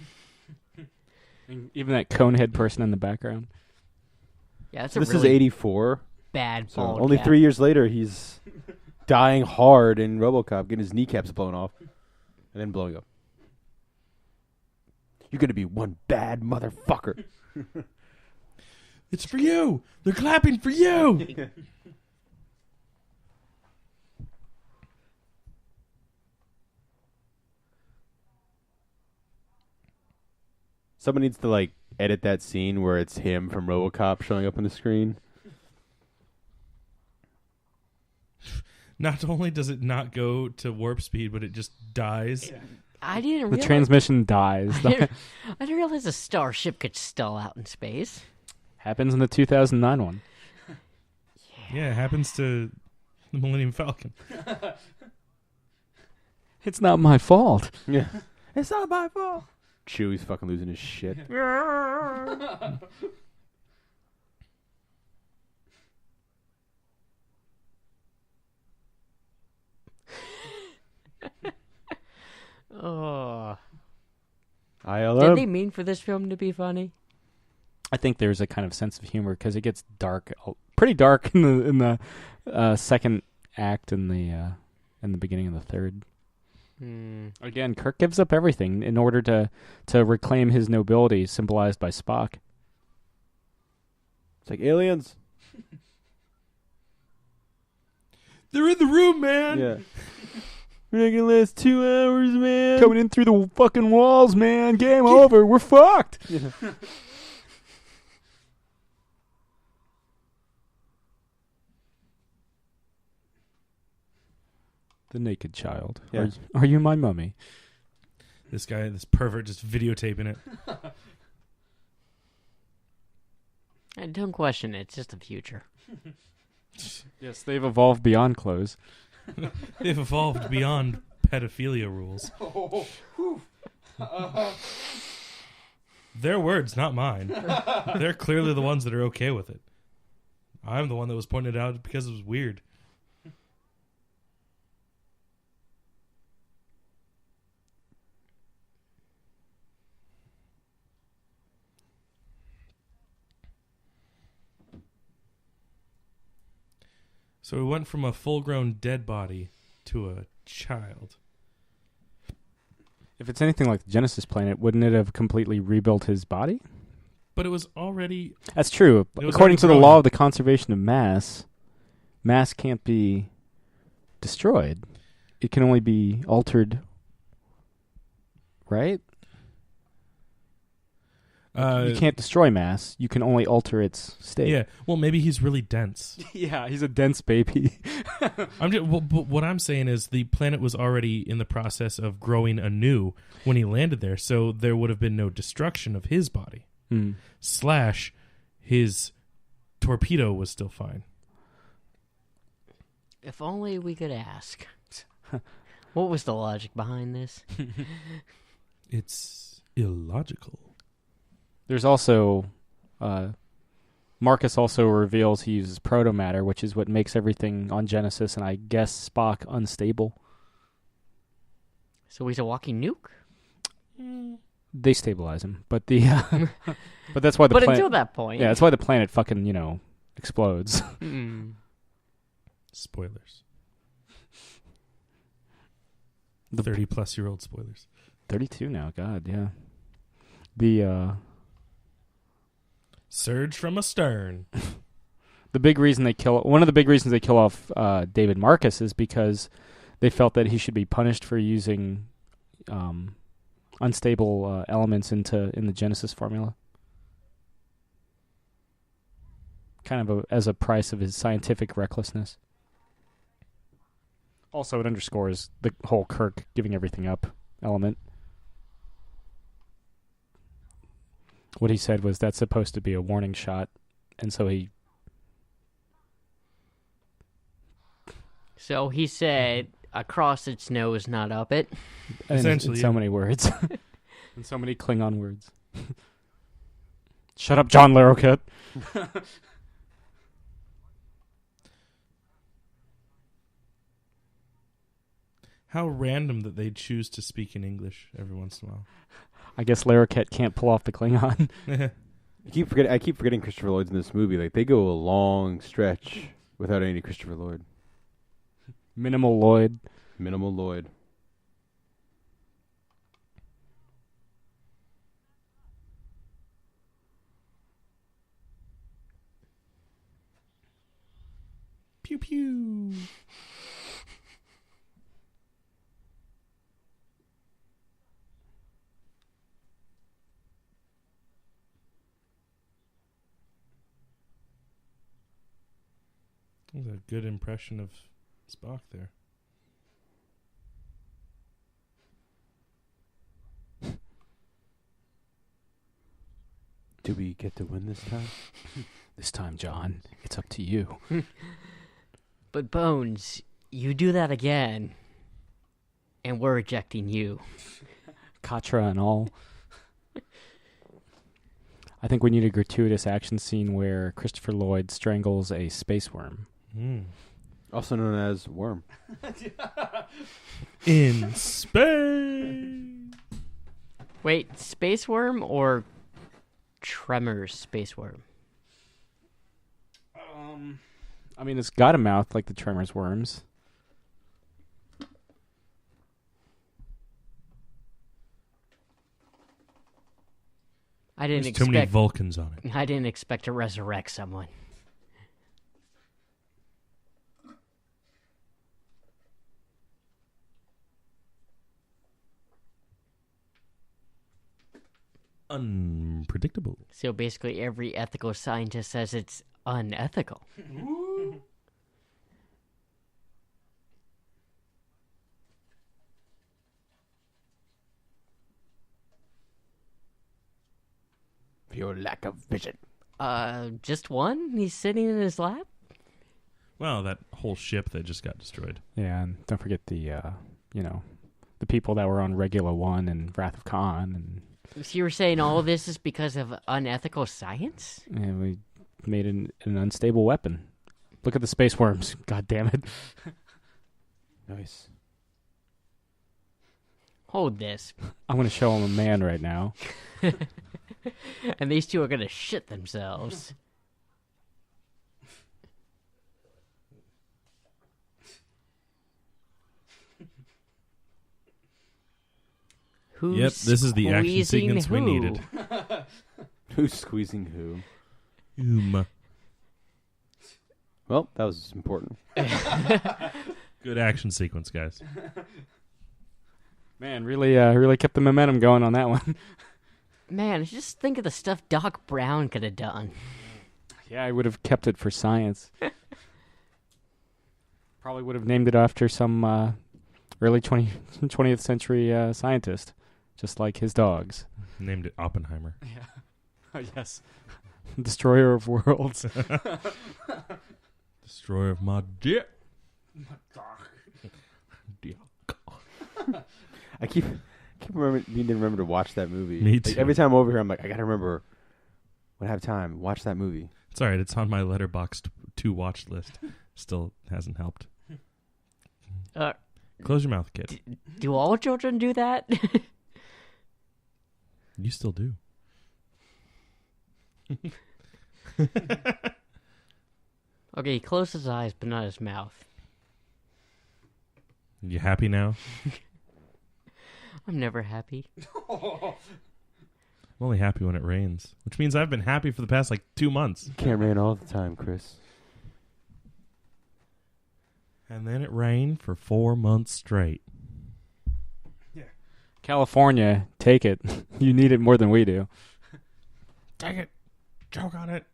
And even that conehead person in the background. Yeah, that's So a this really is 84. bad So bald only cap. 3 years later, he's dying hard in RoboCop, getting his kneecaps blown off, and then blowing up. You're gonna be one bad motherfucker. It's for you! They're clapping for you! Someone needs to like edit that scene where it's him from RoboCop showing up on the screen. Not only does it not go to warp speed, but it just dies. I didn't The realize. transmission dies. I didn't realize a starship could stall out in space. Happens in the 2009 one. Yeah, it happens to the Millennium Falcon. It's not my fault. Yeah. It's not my fault. Chewie's fucking losing his shit. Oh. Did they mean for this film to be funny? I think there's a kind of sense of humor because it gets dark, pretty dark in the second act and the beginning of the third. Again, Kirk gives up everything in order to reclaim his nobility, symbolized by Spock. It's like aliens. They're in the room, man. Yeah. We're not gonna last 2 hours, man. Coming in through the fucking walls, man. Game over. We're fucked. Yeah. The naked child. Yeah. Are you my mummy? This guy, this pervert, just videotaping it. Don't question it. It's just the future. Yes, they've evolved beyond clothes. They've evolved beyond pedophilia rules. Their words, not mine. They're clearly the ones that are okay with it. I'm the one that was pointed out because it was weird. So we went from a full-grown dead body to a child. If it's anything like the Genesis planet, wouldn't it have completely rebuilt his body? But it was already... That's true. was According to the already law growing. of the conservation of mass can't be destroyed. It can only be altered, right? You can't destroy mass. You can only alter its state. Yeah, well, maybe he's really dense. Yeah, he's a dense baby. But what I'm saying is the planet was already in the process of growing anew when he landed there, so there would have been no destruction of his body. / his torpedo was still fine. If only we could ask. What was the logic behind this? It's illogical. There's also... Marcus also reveals he uses protomatter, which is what makes everything on Genesis and I guess Spock unstable. So he's a walking nuke? They stabilize him, but the but that's why the But planet, until that point... yeah, that's why the planet fucking explodes. Spoilers. The 30-plus-year-old spoilers. 32 now, God, yeah. The Surge from astern. the big reason one of the big reasons they kill off David Marcus is because they felt that he should be punished for using unstable elements in the Genesis formula, kind of as a price of his scientific recklessness. Also, it underscores the whole Kirk giving everything up element. What he said was that's supposed to be a warning shot, and so he... So he said, across its nose, not up it. Essentially, in so yeah. many words. In so many Klingon words. Shut up, John Larroquette. How random that they choose to speak in English every once in a while. I guess Larroquette can't pull off the Klingon. I keep forgetting Christopher Lloyd's in this movie. Like they go a long stretch without any Christopher Lloyd. Minimal Lloyd. Minimal Lloyd. Pew pew. That was a good impression of Spock there. Do we get to win this time? This time, John, it's up to you. But Bones, you do that again, and we're ejecting you. Katra and all. I think we need a gratuitous action scene where Christopher Lloyd strangles a space worm. Also known as Worm. In space. Wait, space worm or Tremors space worm? I mean, it's got a mouth like the Tremors worms. I didn't There's too many expect. Vulcans on it. I didn't expect to resurrect someone. Unpredictable. So basically, every ethical scientist says it's unethical. Your lack of vision. Just one? He's sitting in his lap? Well, that whole ship that just got destroyed. Yeah, and don't forget the the people that were on Regula 1 and Wrath of Khan, So you were saying all of this is because of unethical science? and we made an unstable weapon. Look at the space worms. God damn it. Nice. Hold this. I'm going to show him a man right now. And these two are gonna shit themselves. Who's Yep, this is the action squeezing sequence we who? needed. Who's squeezing who? Well, that was important. Good action sequence, guys. Man, really kept the momentum going on that one. Man, just think of the stuff Doc Brown could have done. Yeah, I would have kept it for science. Probably would have named it after some early 20th century scientist, just like his dogs. Named it Oppenheimer. Yeah. Oh, yes. Destroyer of worlds. Destroyer of my dick. I keep needing to remember to watch that movie. Me Like, too. every time I'm over here, I'm like, I gotta remember when I have time. Watch that movie. It's all right. It's on my Letterboxd to watch list. Still hasn't helped. Close your mouth, kid. Do all children do that? You still do. Okay, he closed his eyes, but not his mouth. You happy now? I'm never happy. I'm only happy when it rains, which means I've been happy for the past 2 months. Can't rain all the time, Chris. And then it rained for 4 months straight. California, take it. You need it more than we do. Take it. Choke on it.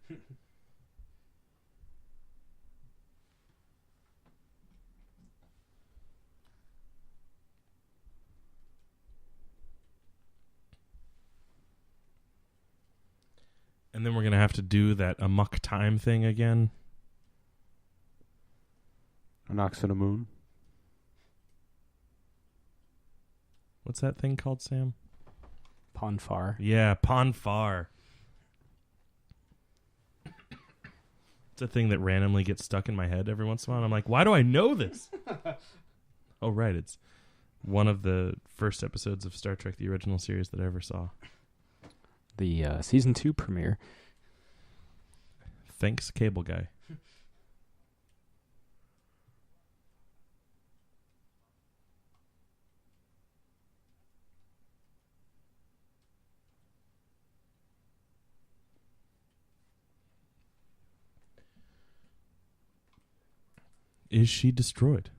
And then we're going to have to do that amok time thing again. A knocks on the moon. What's that thing called, Sam? Ponfar. Yeah, Ponfar. It's a thing that randomly gets stuck in my head every once in a while. I'm like, why do I know this? Oh, right. It's one of the first episodes of Star Trek, the original series that I ever saw. The season 2 premiere. Thanks, Cable Guy. Is she destroyed?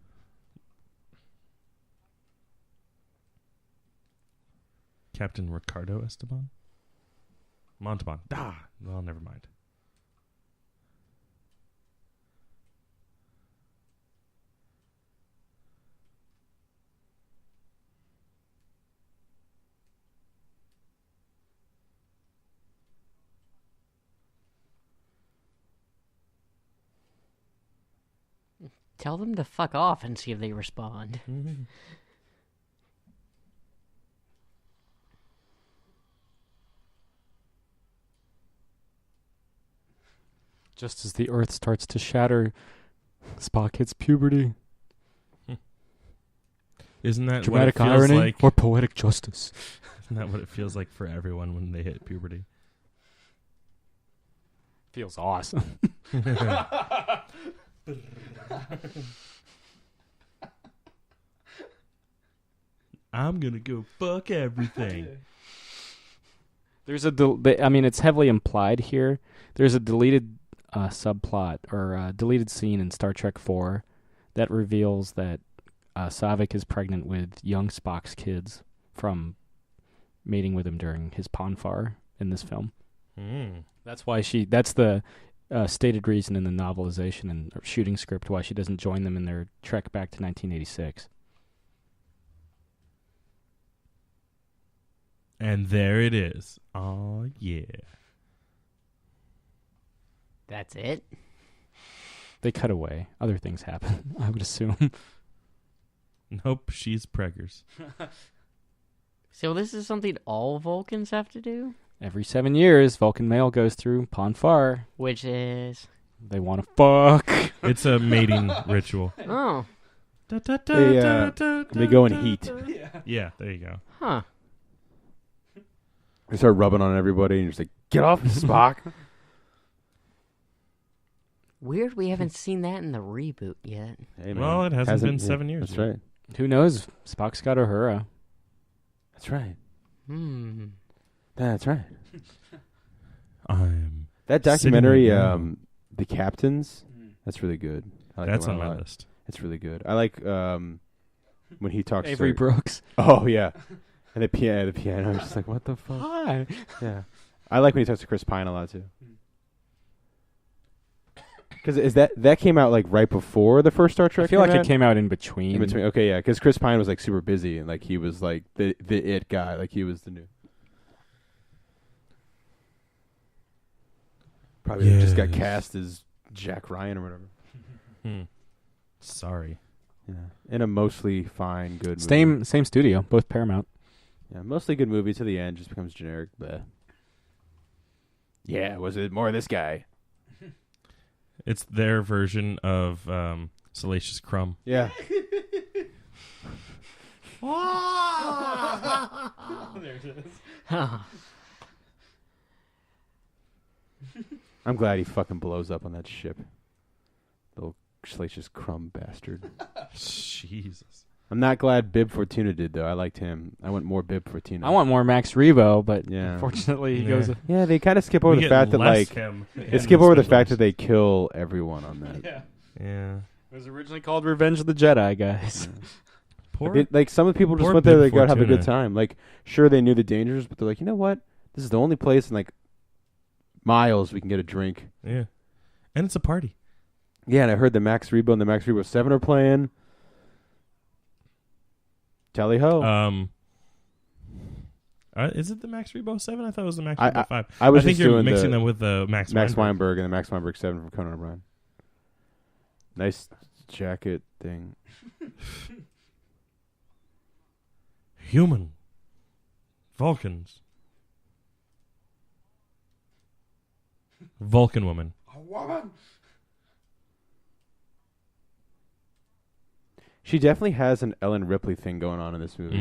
Captain Ricardo Esteban? Montalban. Well, never mind. Tell them to fuck off and see if they respond. Just as the Earth starts to shatter, Spock hits puberty. Isn't that Dramatic what it feels irony like? or poetic justice? Isn't that what it feels like for everyone when they hit puberty? Feels awesome. I'm gonna go fuck everything. There's I mean, it's heavily implied here. There's a deleted subplot or deleted scene in Star Trek 4 that reveals that Saavik is pregnant with young Spock's kids from mating with him during his Ponfar in this film. That's why that's the stated reason in the novelization and shooting script why she doesn't join them in their trek back to 1986. And there it is. Oh, yeah. That's it? They cut away. Other things happen, I would assume. Nope, she's preggers. So this is something all Vulcans have to do? Every 7 years, Vulcan male goes through Ponfar. Which is... They want to fuck. It's a mating ritual. Oh. They go in heat. Yeah, there you go. Huh. They start rubbing on everybody, and you're just like, get off, Spock. Weird we haven't seen that in the reboot yet. Hey, man. Well, it hasn't been 7 years That's yet. right. Who knows? Spock's got Uhura. That's right. That's right. I'm That documentary, sitting right now. The Captains, that's really good. I like That's that on one a my lot. list. It's really good. I like when he talks Avery to... Brooks. Oh, yeah. And the piano, I'm just like, what the fuck? Hi. Yeah. I like when he talks to Chris Pine a lot, too. Because that came out, like, right before the first Star Trek? I feel like it came out in between. In between. Okay, yeah. Because Chris Pine was, like, super busy, and, like, he was, like, the it guy. Like, he was the new... Probably just got cast as Jack Ryan or whatever. Sorry. Yeah. In a mostly fine, good movie. Same studio, both Paramount. Yeah, mostly good movie to the end, just becomes generic. Bleh. Yeah, was it more of this guy? It's their version of Salacious Crumb. Yeah. There it is. I'm glad he fucking blows up on that ship. Little Salacious Crumb bastard. Jesus. I'm not glad Bib Fortuna did, though. I liked him. I want more Bib Fortuna. I want more Max Rebo, but Yeah. unfortunately he Yeah. goes... Yeah, they kind of skip over We the get fact that, less like... him They in skip over the special fact that they kill everyone on that. Yeah. Yeah. It was originally called Revenge of the Jedi, guys. Poor. Like, some of the people just Poor went there, Bib they got to have a good Fortuna. time. Like, sure, they knew the dangers, but they're like, you know what? This is the only place in, like, miles we can get a drink. Yeah. And it's a party. Yeah, and I heard the Max Rebo and the Max Rebo 7 are playing. Tally ho. Is it the Max Rebo 7? I thought it was the Max I- Rebo 5. I was think just you're doing mixing the them with the Max Max Weinberg. Weinberg and the Max Weinberg 7 from Conan O'Brien. Nice jacket thing. Human. Vulcans. Vulcan woman. She definitely has an Ellen Ripley thing going on in this movie.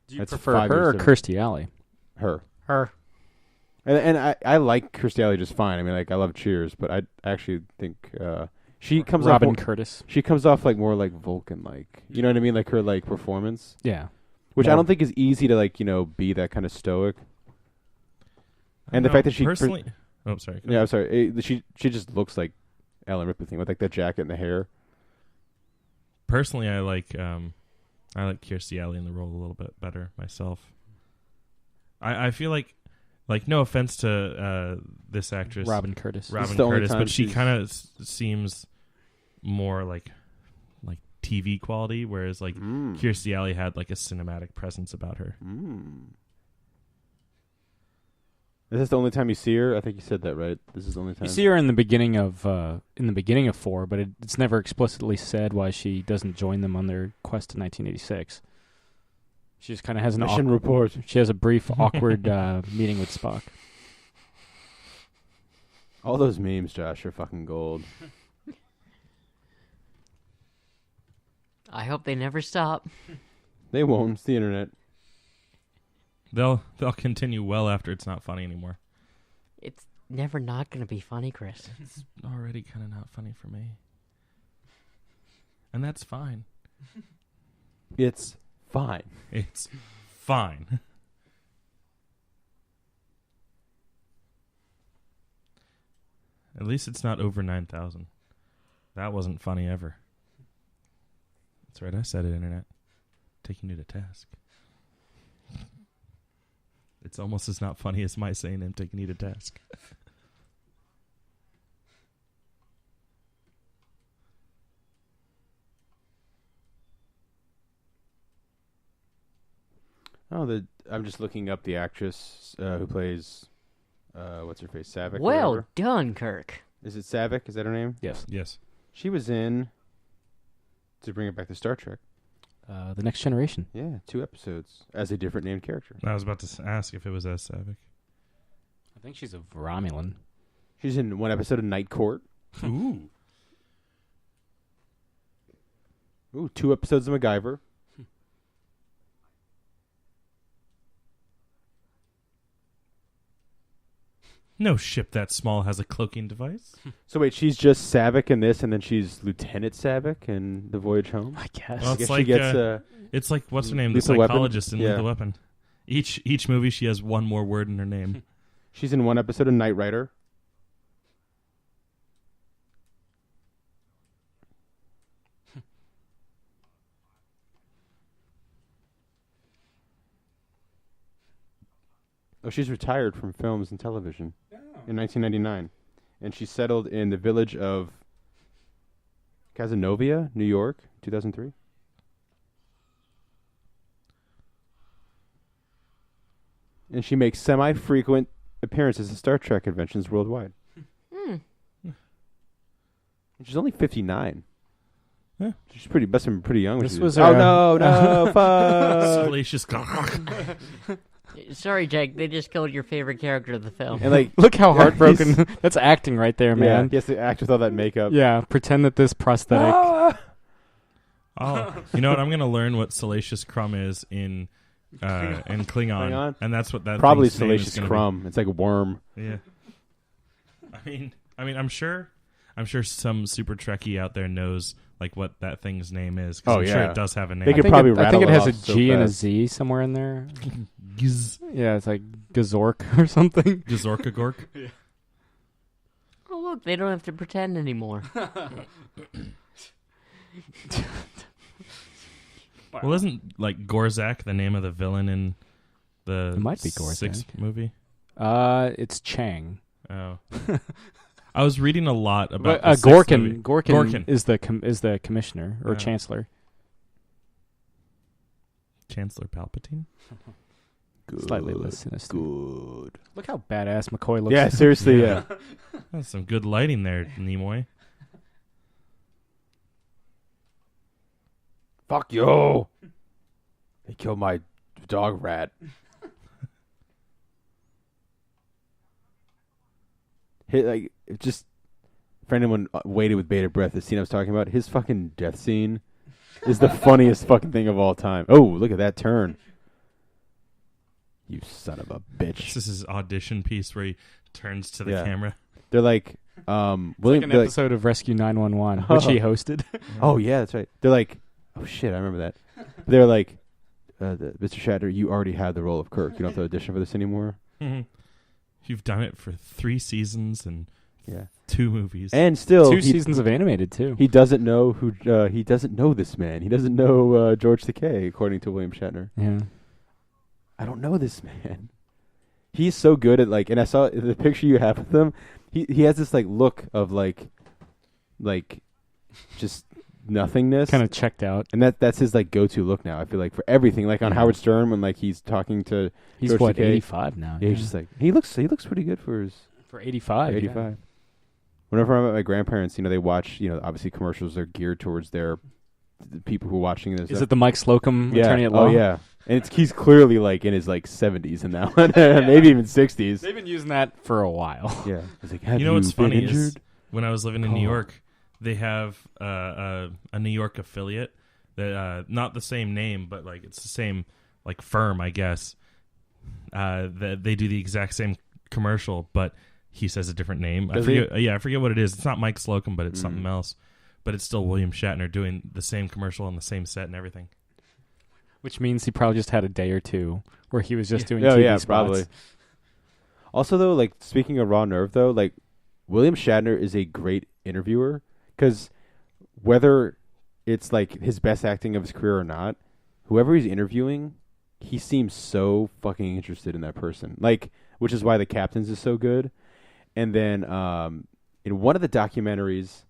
Do you That's prefer 5 her years or different. Kirstie Alley? Her. Her. And I like Kirstie Alley just fine. I mean, like, I love Cheers, but I actually think she comes off Robin more, Curtis. she comes off like more like Vulcan, like, you know what I mean, like her like performance, Yeah. which I More- don't think is easy to, like, you know, be that kind of stoic. And the No, fact that she personally. Oh, sorry. yeah, I'm sorry, she just looks like Ellen Ripley thing with like that jacket and the hair. Personally, I like Kirstie Alley in the role a little bit better myself. I feel like no offense to this actress Robin Curtis. Robin the only Curtis, time but she she's- kind of seems more like TV quality, whereas like Kirstie Alley had like a cinematic presence about her. Is this the only time you see her? I think you said that, right? This is the only time. You see her in the beginning of 4, but it's never explicitly said why she doesn't join them on their quest to 1986. She just kind of has an Mission report. She has a brief, awkward meeting with Spock. All those memes, Josh, are fucking gold. I hope they never stop. They won't. It's the internet. They'll continue well after it's not funny anymore. It's never not going to be funny, Chris. It's already kind of not funny for me. And that's fine. It's fine. It's fine. At least it's not over 9,000. That wasn't funny ever. That's right, I said it, Internet. Taking you to task. It's almost as not funny as my saying I'm taking you to task. I'm just looking up the actress who plays what's her face, Savick. or Well whatever. done, Kirk. Is it Savick? Is that her name? Yes. Yes. She was in, to bring it back to Star Trek. The Next Generation. Yeah, 2 episodes as a different named character. I was about to ask if it was as Savick. I think she's a Romulan. She's in 1 episode of Night Court. Ooh. Ooh, 2 episodes of MacGyver. No ship that small has a cloaking device. So wait, she's just Savick in this, and then she's Lieutenant Savick in The Voyage Home? I guess. Well, I it's guess like, she gets It's like, what's her name? The Lethal Weapon? psychologist in Yeah. Lethal Weapon. Each movie she has one more word in her name. she's in 1 episode of Knight Rider. Oh, she's retired from films and television in 1999. And she settled in the village of Cazenovia, New York, 2003. And she makes semi-frequent appearances at Star Trek conventions worldwide. And she's only 59. Yeah. She's must have been pretty young. when This she was did- her, Oh, no, fuck. Salacious. Sorry, Jake. They just killed your favorite character of the film. And like, Look how Yeah, heartbroken. That's acting right there, yeah, man. he has to act with all that makeup. Yeah, pretend that this prosthetic. Ah! Oh, you know what? I'm going to learn what Salacious Crumb is in Klingon, Klingon? and that's what that Probably thing's name is Salacious gonna be. Crumb. It's like a worm. Yeah. I mean, I'm sure some super Trekkie out there knows like what that thing's name is. 'Cause Oh, I'm sure yeah. it does have a name. They I could think probably it, I think rattle it it has a off so G and a fast. Z somewhere in there. Giz, Yeah, it's like Gazork or something. Gazorka Gork. Oh, look, they don't have to pretend anymore. Well, isn't like Gorzak the name of the villain in the It might be Gorzak. 6th movie? It's Chang. Oh. I was reading a lot about But the 6th movie. Gorkin is the commissioner or Yeah. chancellor. Chancellor Palpatine. Slightly less sinister. Good. Look how badass McCoy looks. Yeah, seriously, yeah. That's some good lighting there, Nimoy. Fuck you. They killed my dog rat. Just for anyone waited with bated breath, the scene I was talking about, his fucking death scene is the funniest fucking thing of all time. Oh, look at that turn. You son of a bitch. This is his audition piece where he turns to the Yeah. camera. They're like, Like William. an they're like, episode of Rescue 911, which he hosted. oh yeah, that's right. They're like, oh shit, I remember that. They're like, Mr. Shatner, you already had the role of Kirk. You don't have to audition for this anymore. You've done it for 3 seasons and Yeah. 2 movies. And still, 2 seasons of animated too. he doesn't know who. He doesn't know this man. He doesn't know George Takei, according to William Shatner. Yeah. I don't know this man. He's so good at like, and I saw the picture you have with him. He has this like look of like just nothingness, Kind of checked out. and that's his like go-to look now. I feel like for everything, like on Yeah. Howard Stern when like he's talking to He's George what, Takei. 85 now. Yeah, he's just like he looks pretty good for his for 85. 85. Whenever I'm at my grandparents, they watch, obviously commercials are geared towards the people who are watching this. Is it the Mike Slocum attorney at law? Oh yeah, and he's clearly like in his like 70s and now, maybe even 60s. They've been using that for a while. Yeah, he's like, have You know what's been funny injured? is when I was living in New Oh. York, they have a New York affiliate that not the same name, but like it's the same like firm, I guess. they do the exact same commercial, but he says a different name. Does he? I forget what it is. It's not Mike Slocum, but it's something else. But it's still William Shatner doing the same commercial on the same set and everything. Which means he probably just had a day or two where he was just doing TV spots. Probably. Also, though, like, speaking of raw nerve, though, like, William Shatner is a great interviewer, because whether it's, like, his best acting of his career or not, whoever he's interviewing, he seems so fucking interested in that person. Like, which is why The Captains is so good. And then in one of the documentaries...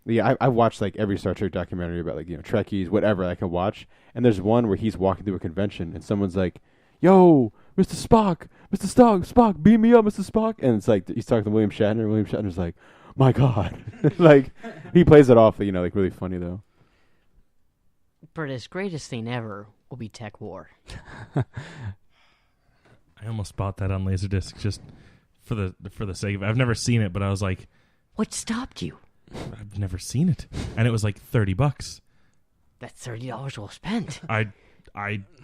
Yeah, I've watched like every Star Trek documentary about like, you know, Trekkies, whatever I can watch. And there's one where he's walking through a convention and someone's like, "Yo, Mr. Spock, Spock, beam me up, Mr. Spock." And it's like he's talking to William Shatner. William Shatner's like, "My God," like he plays it off, you know, like really funny though. But his greatest thing ever will be Tech War. I almost bought that on Laserdisc just for the sake of it. I've never seen it, but I was like, what stopped you? I've never seen it, and it was like $30. That's $30 well spent. I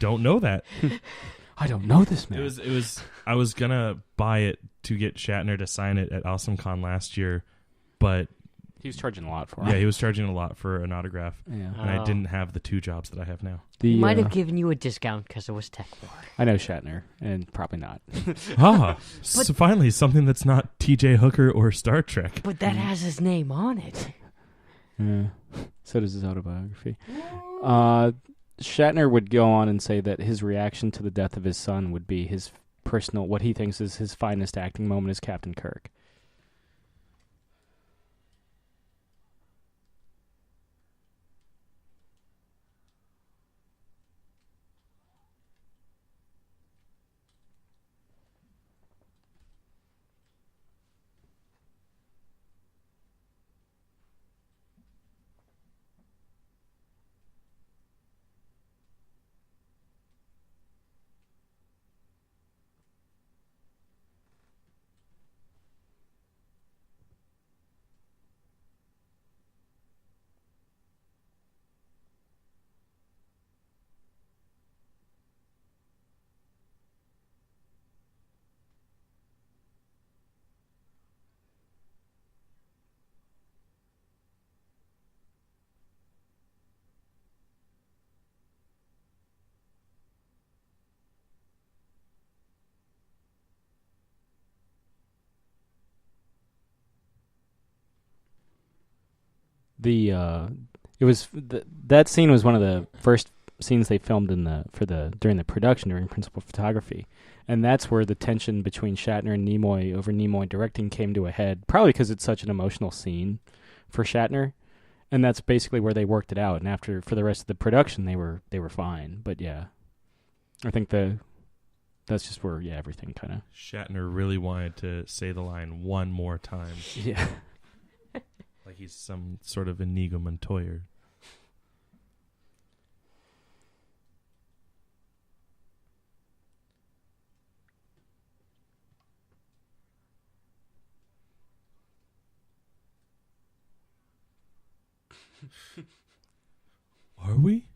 don't know that. I don't know this man. It was. I was gonna buy it to get Shatner to sign it at AwesomeCon last year, but he was charging a lot for it. Yeah, he was charging a lot for an autograph, Yeah. and I didn't have the 2 jobs that I have now. He might have given you a discount because it was Tech War. I know Shatner, and probably not. So finally something that's not T.J. Hooker or Star Trek. But that has his name on it. Yeah. So does his autobiography. Shatner would go on and say that his reaction to the death of his son would be his personal, what he thinks is his finest acting moment as Captain Kirk. That scene was one of the first scenes they filmed during the production during principal photography, and that's where the tension between Shatner and Nimoy over Nimoy directing came to a head. Probably because it's such an emotional scene for Shatner, and that's basically where they worked it out. And for the rest of the production, they were fine. But yeah, I think that's just where everything kind of. Shatner really wanted to say the line one more time. Yeah. Like he's some sort of Inigo Montoya. Are we?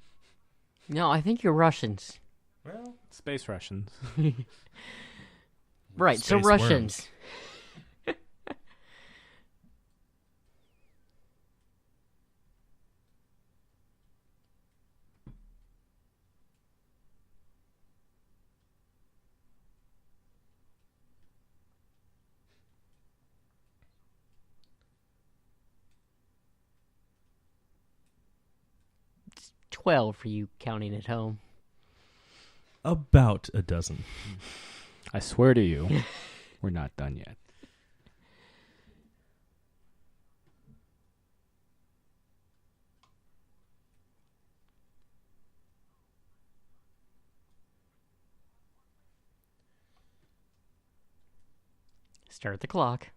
No, I think you're Russians. Well, Space Russians. Right, so Space Russians. It's 12 for you counting at home. About a dozen. I swear to you, we're not done yet. Start the clock.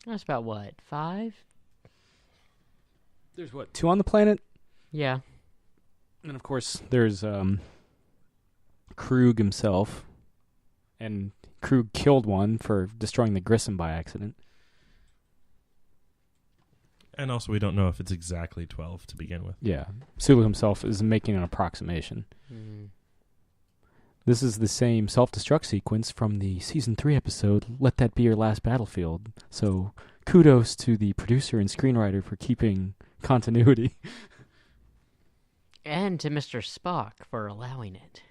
That's about what, 5? There's what, 2 on the planet? Yeah. And of course, there's Krug himself And crew killed one for destroying the Grissom by accident. And also, we don't know if it's exactly 12 to begin with. Yeah. Sulu himself is making an approximation. Mm. This is the same self-destruct sequence from the Season 3 episode, Let That Be Your Last Battlefield. So, kudos to the producer and screenwriter for keeping continuity. And to Mr. Spock for allowing it.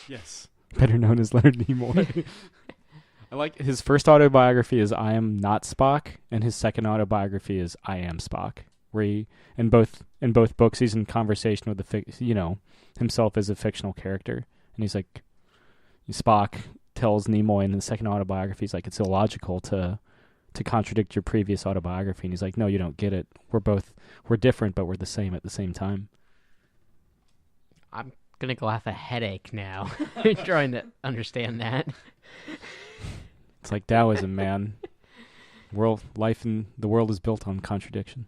Yes. Better known as Leonard Nimoy. I like his first autobiography is I Am Not Spock, and his second autobiography is I Am Spock. Where he, in both books, he's in conversation with himself as a fictional character, and he's like, Spock tells Nimoy in the second autobiography, he's like, it's illogical to contradict your previous autobiography, and he's like, no, you don't get it. We're different, but we're the same at the same time. I'm gonna go have a headache now, trying to understand that. It's like Taoism, man. Life in the world is built on contradiction.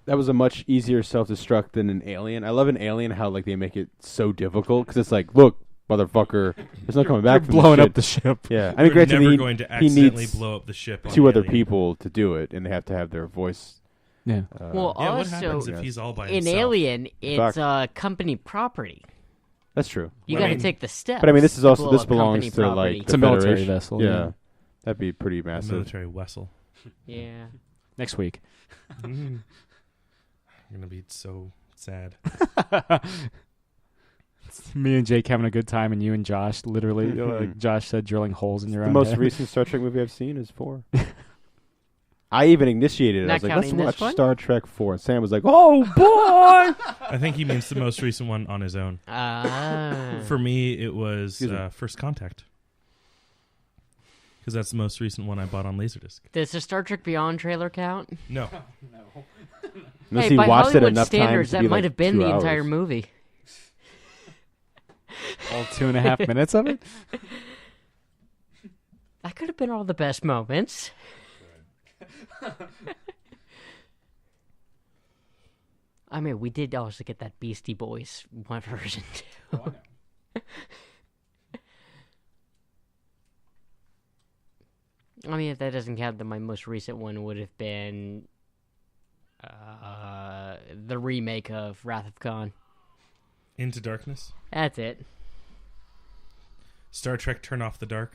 That was a much easier self-destruct than an Alien. I love an Alien how like they make it so difficult because it's like, look, motherfucker, there's no coming back. You're from blowing this up the ship. Yeah, I mean, We're granted, never going to he accidentally needs blow up the ship. on 2 other Alien. people to do it, and they have to have their voice. Yeah. Well, Yeah, what also, happens if he's all by in himself? Alien, it's Fuck. company property. That's true. You Well, I got to mean- take the steps. But I mean, this is to also blow this up belongs company to property. like It's the a military Federation. vessel, Yeah. yeah. That'd be pretty A massive. military vessel. Yeah. Next week. I'm gonna be so sad. Me and Jake having a good time, and you and Josh literally, like Josh said, drilling holes in your The own most head. recent Star Trek movie I've seen is 4. I even initiated it. Not I was like, let's counting this watch one? Star Trek 4. And Sam was like, oh, boy! I think he means the most recent one on his own. For me, it was Excuse me. First Contact. Because that's the most recent one I bought on Laserdisc. Does the Star Trek Beyond trailer count? No. Unless Hey, he by watched it Hollywood enough standards, times to that be might like have been 2 the hours. entire movie. All 2.5 minutes of it? That could have been all the best moments. I mean, we did also get that Beastie Boys one version too. I mean, if that doesn't count, then my most recent one would have been the remake of Wrath of Khan. Into Darkness. That's it. Star Trek Turn Off the Dark.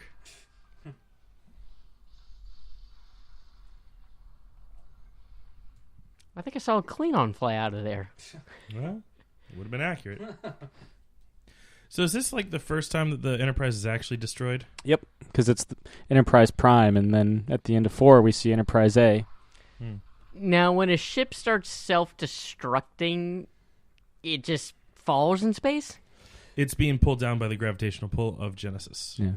I think I saw a Klingon fly out of there. Well, it would have been accurate. So is this like the first time that the Enterprise is actually destroyed? Yep, because it's the Enterprise Prime, and then at the end of 4, we see Enterprise A. Now, when a ship starts self-destructing, it just falls in space? It's being pulled down by the gravitational pull of Genesis. Yeah.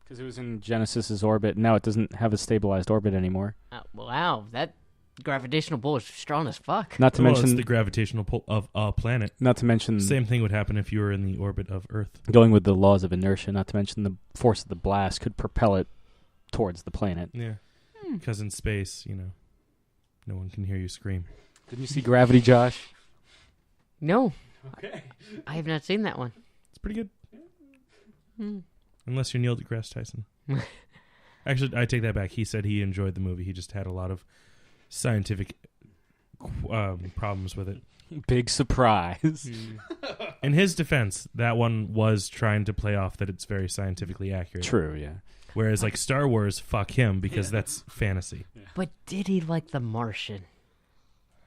Because it was in Genesis's orbit. Now it doesn't have a stabilized orbit anymore. Wow, that gravitational pull is strong as fuck. Not to Well, it's mention, the gravitational pull of a planet. not to mention Same thing would happen if you were in the orbit of Earth. going with the laws of inertia. Not to mention the force of the blast could propel it towards the planet. Yeah. Because in space, no one can hear you scream. Didn't you see Gravity, Josh? No. Okay. I have not seen that one. It's pretty good. Hmm. Unless you're Neil deGrasse Tyson. Actually, I take that back. He said he enjoyed the movie. He just had a lot of scientific problems with it. Big surprise. In his defense, that one was trying to play off that it's very scientifically accurate. True, yeah. Whereas, like, Star Wars, fuck him, because that's fantasy. But did he like The Martian?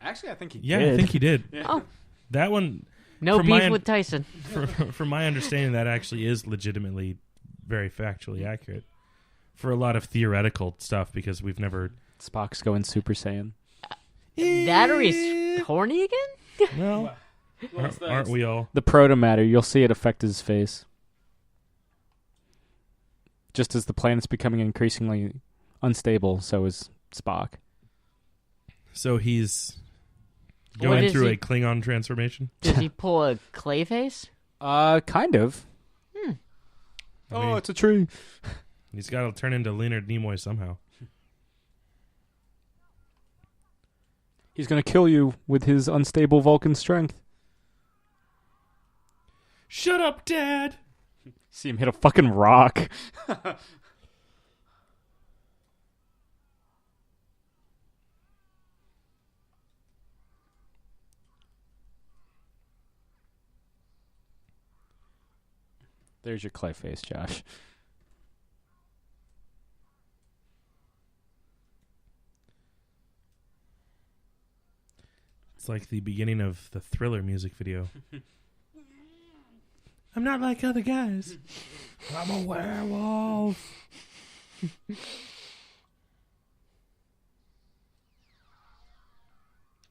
Actually, I think he Yeah, did. I think he did. Oh, That one, no From my beef un- with Tyson. from my understanding, that actually is legitimately very factually accurate for a lot of theoretical stuff, because we've never... Spock's going Super Saiyan. That or he's horny again? Well, aren't we all? The protomatter, you'll see it affect his face. Just as the planet's becoming increasingly unstable, so is Spock. So he's What going is through he- a Klingon transformation? Does he pull a clay face? Kind of. I mean, it's a tree. he's got to turn into Leonard Nimoy somehow. He's going to kill you with his unstable Vulcan strength. Shut up, Dad! See him hit a fucking rock. There's your clay face, Josh. It's like the beginning of the Thriller music video. I'm not like other guys. I'm a werewolf.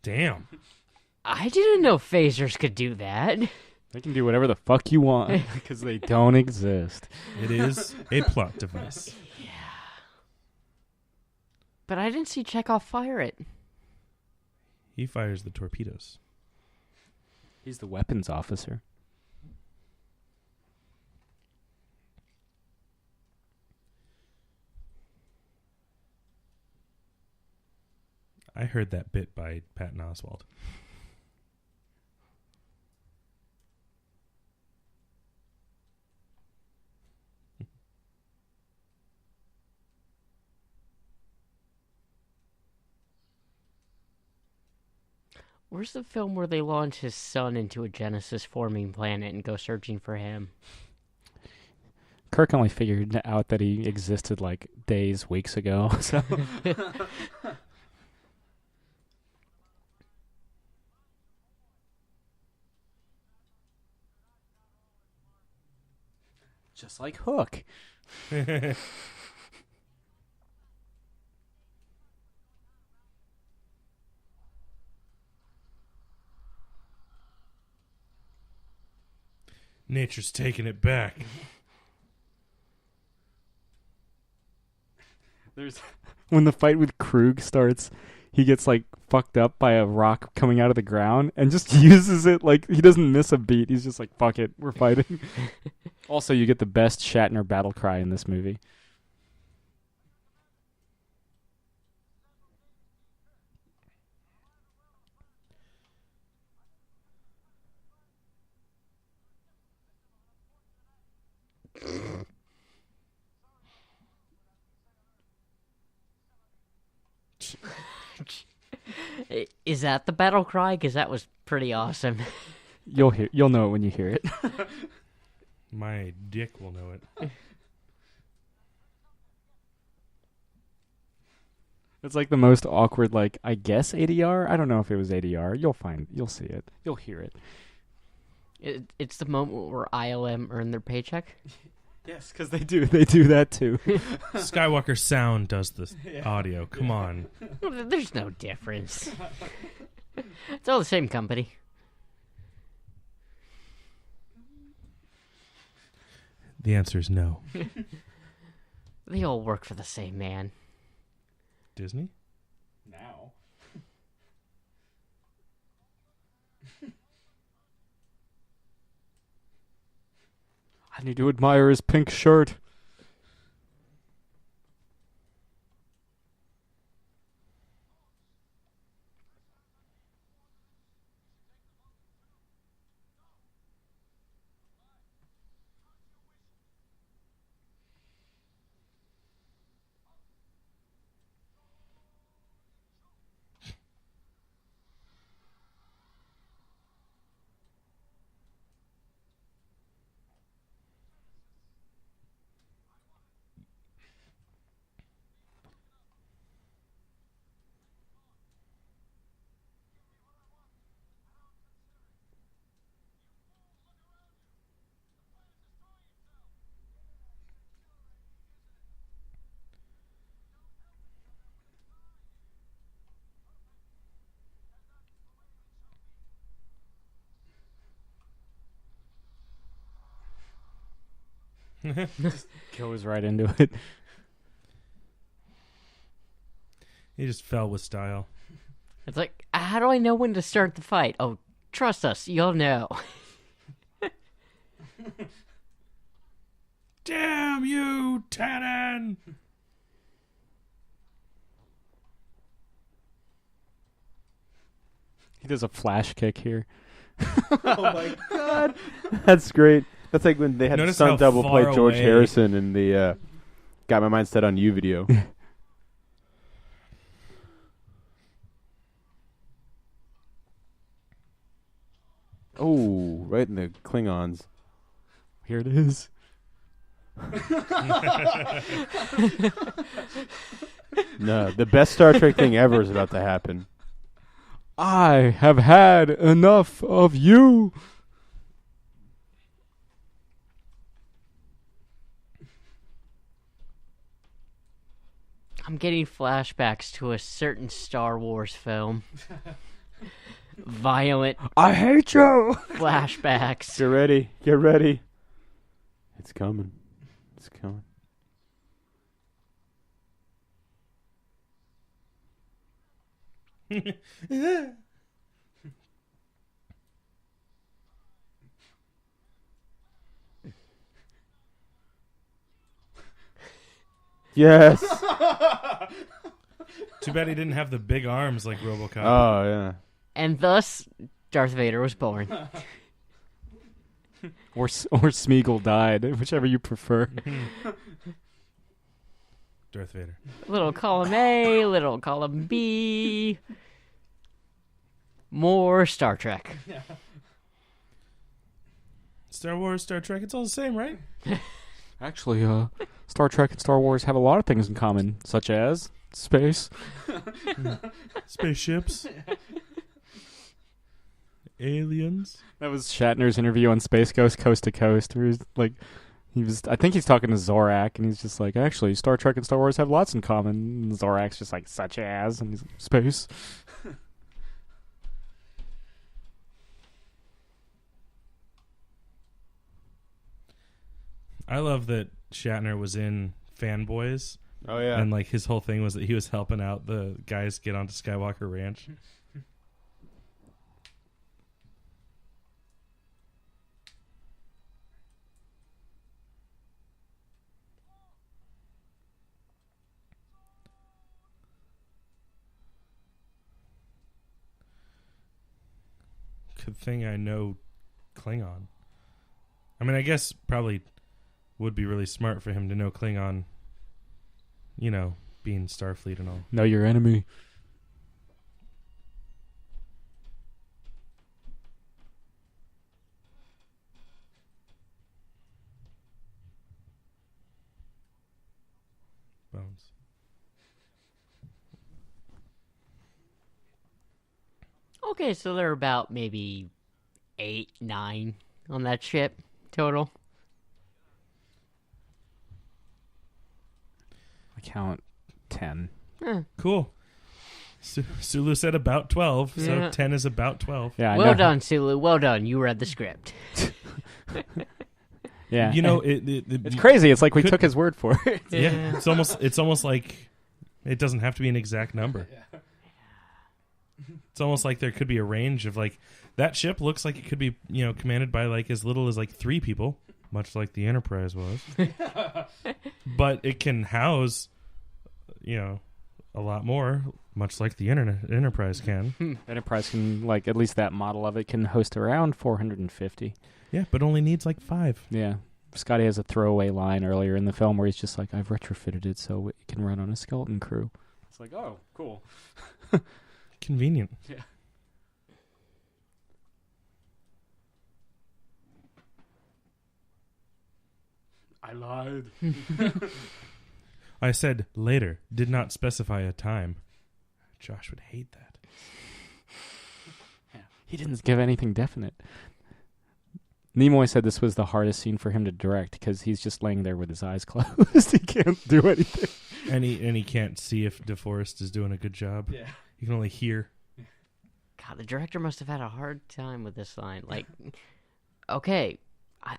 Damn. I didn't know phasers could do that. They can do whatever the fuck you want because they don't exist. It is a plot device. Yeah. But I didn't see Chekhov fire it. He fires the torpedoes. He's the weapons officer. I heard that bit by Patton Oswalt. Where's the film where they launch his son into a Genesis-forming planet and go searching for him? Kirk only figured out that he existed like days, weeks ago. So. Just like Hook. Nature's taking it back. There's when the fight with Krug starts, he gets like fucked up by a rock coming out of the ground and just uses it like he doesn't miss a beat. He's just like, fuck it, we're fighting. Also, you get the best Shatner battle cry in this movie. Is that the battle cry? Because that was pretty awesome. You'll know it when you hear it. My dick will know it. It's like the most awkward, like, I guess ADR? I don't know if it was ADR. You'll see it. You'll hear it. It's the moment where ILM earned their paycheck. Yes, because they do that too. Skywalker Sound does the audio. Come on. There's no difference. It's all the same company. The answer is no. They all work for the same man. Disney? Now. I need to admire his pink shirt. Just goes right into it. He just fell with style. It's like, how do I know when to start the fight? Oh, trust us, you'll know. Damn you, Tannen! He does a flash kick here. Oh my god, that's great. That's like when they had the Notice how stunt double play far George away- Harrison in the Got My Mind Set on You video. Oh, right in the Klingons. Here it is. No, the best Star Trek thing ever is about to happen. I have had enough of you. I'm getting flashbacks to a certain Star Wars film. Violent I hate you. flashbacks. Get ready. Get ready. It's coming. It's coming. Yes. Too bad he didn't have the big arms like RoboCop. Oh, yeah. And thus, Darth Vader was born. Or Smeagol died, whichever you prefer. Darth Vader. Little column A, little column B. More Star Trek. Star Wars, Star Trek, it's all the same, right? Actually, Star Trek and Star Wars have a lot of things in common, such as space. Spaceships. Aliens. That was Shatner's interview on Space Ghost Coast to Coast, where I think he's talking to Zorak, and he's just like, actually, Star Trek and Star Wars have lots in common. And Zorak's just like, such as, and he's like, space. I love that Shatner was in Fanboys, Oh, yeah. and like his whole thing was that he was helping out the guys get onto Skywalker Ranch. Good thing I know Klingon. I mean, I guess probably would be really smart for him to know Klingon, you know, being Starfleet and all. Know your enemy. Bones. Okay, so there are about maybe 8, 9 on that ship total. I count 10. Cool. Sulu said about 12, so Yeah. 10 is about 12. Yeah, I Well know. done, Sulu. Well done. You read the script. Yeah, You know, it's crazy. It's like we could- took his word for it. Yeah, it's almost like it doesn't have to be an exact number. It's almost like there could be a range of like that ship looks like it could be, you know, commanded by like as little as like 3 people, much like the Enterprise was. But it can house, you know, a lot more, much like the Enterprise can. Enterprise can, like, at least that model of it can host around 450. Yeah, but only needs like 5. Yeah. Scotty has a throwaway line earlier in the film where he's just like, I've retrofitted it so it can run on a skeleton crew. It's like, oh, cool. Convenient. Yeah. I lied. I said later, did not specify a time. Josh would hate that. He didn't give anything definite. Nimoy said this was the hardest scene for him to direct because he's just laying there with his eyes closed. He can't do anything. And he can't see if DeForest is doing a good job. Yeah. He can only hear. God, the director must have had a hard time with this line. Like, okay,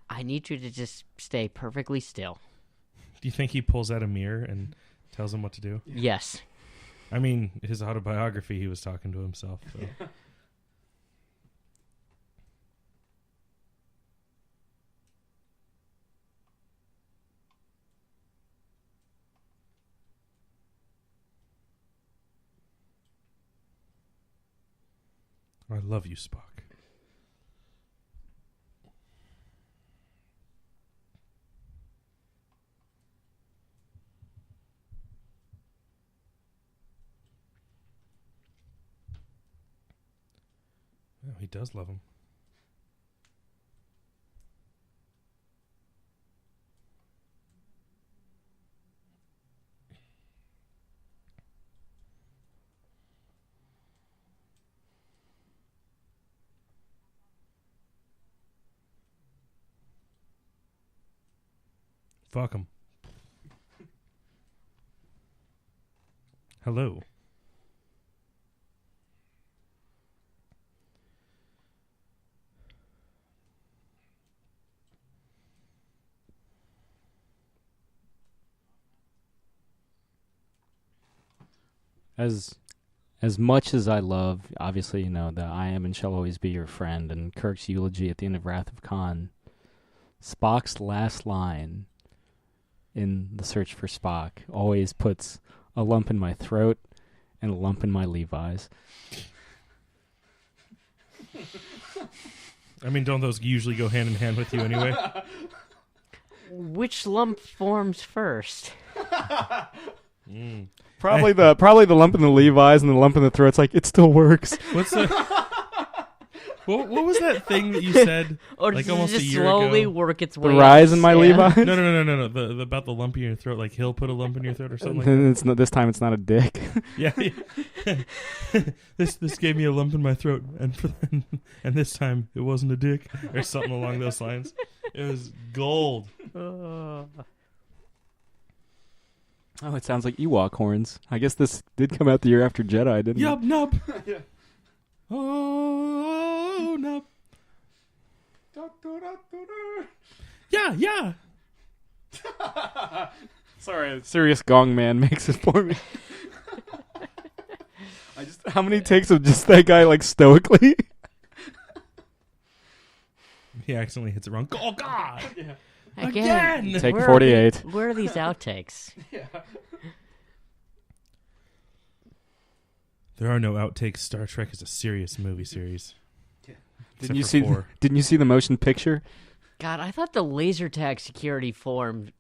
I need you to just stay perfectly still. Do you think he pulls out a mirror and tells him what to do? Yes. I mean, his autobiography, he was talking to himself. So. I love you, Spock. Oh, he does love him. Fuck him. Hello. As much as I love, obviously, the I am and shall always be your friend and Kirk's eulogy at the end of Wrath of Khan, Spock's last line in The Search for Spock always puts a lump in my throat and a lump in my Levi's. I mean, don't those usually go hand in hand with you anyway? Which lump forms first? Probably the lump in the Levi's and the lump in the throat's like, it still works. What's the... What was that thing that you said? Or like does almost it a just year slowly ago? work its The way rise up? in my Yeah. Levi's? No. The about the lump in your throat. Like he'll put a lump in your throat or something like Then that. it's not, this time it's not a dick. Yeah. This gave me a lump in my throat, and this time it wasn't a dick or something along those lines. It was gold. Oh, it sounds like Ewok horns. I guess this did come out the year after Jedi, didn't Yup, it? nup. Oh, nup. Yeah. Sorry, a serious gong man makes it for me. How many takes of just that guy like stoically? He accidentally hits it wrong. Oh God! Again. Take Where are 48. Where are these outtakes? There are no outtakes. Star Trek is a serious movie series. Didn't you see the motion picture? God, I thought the laser tag security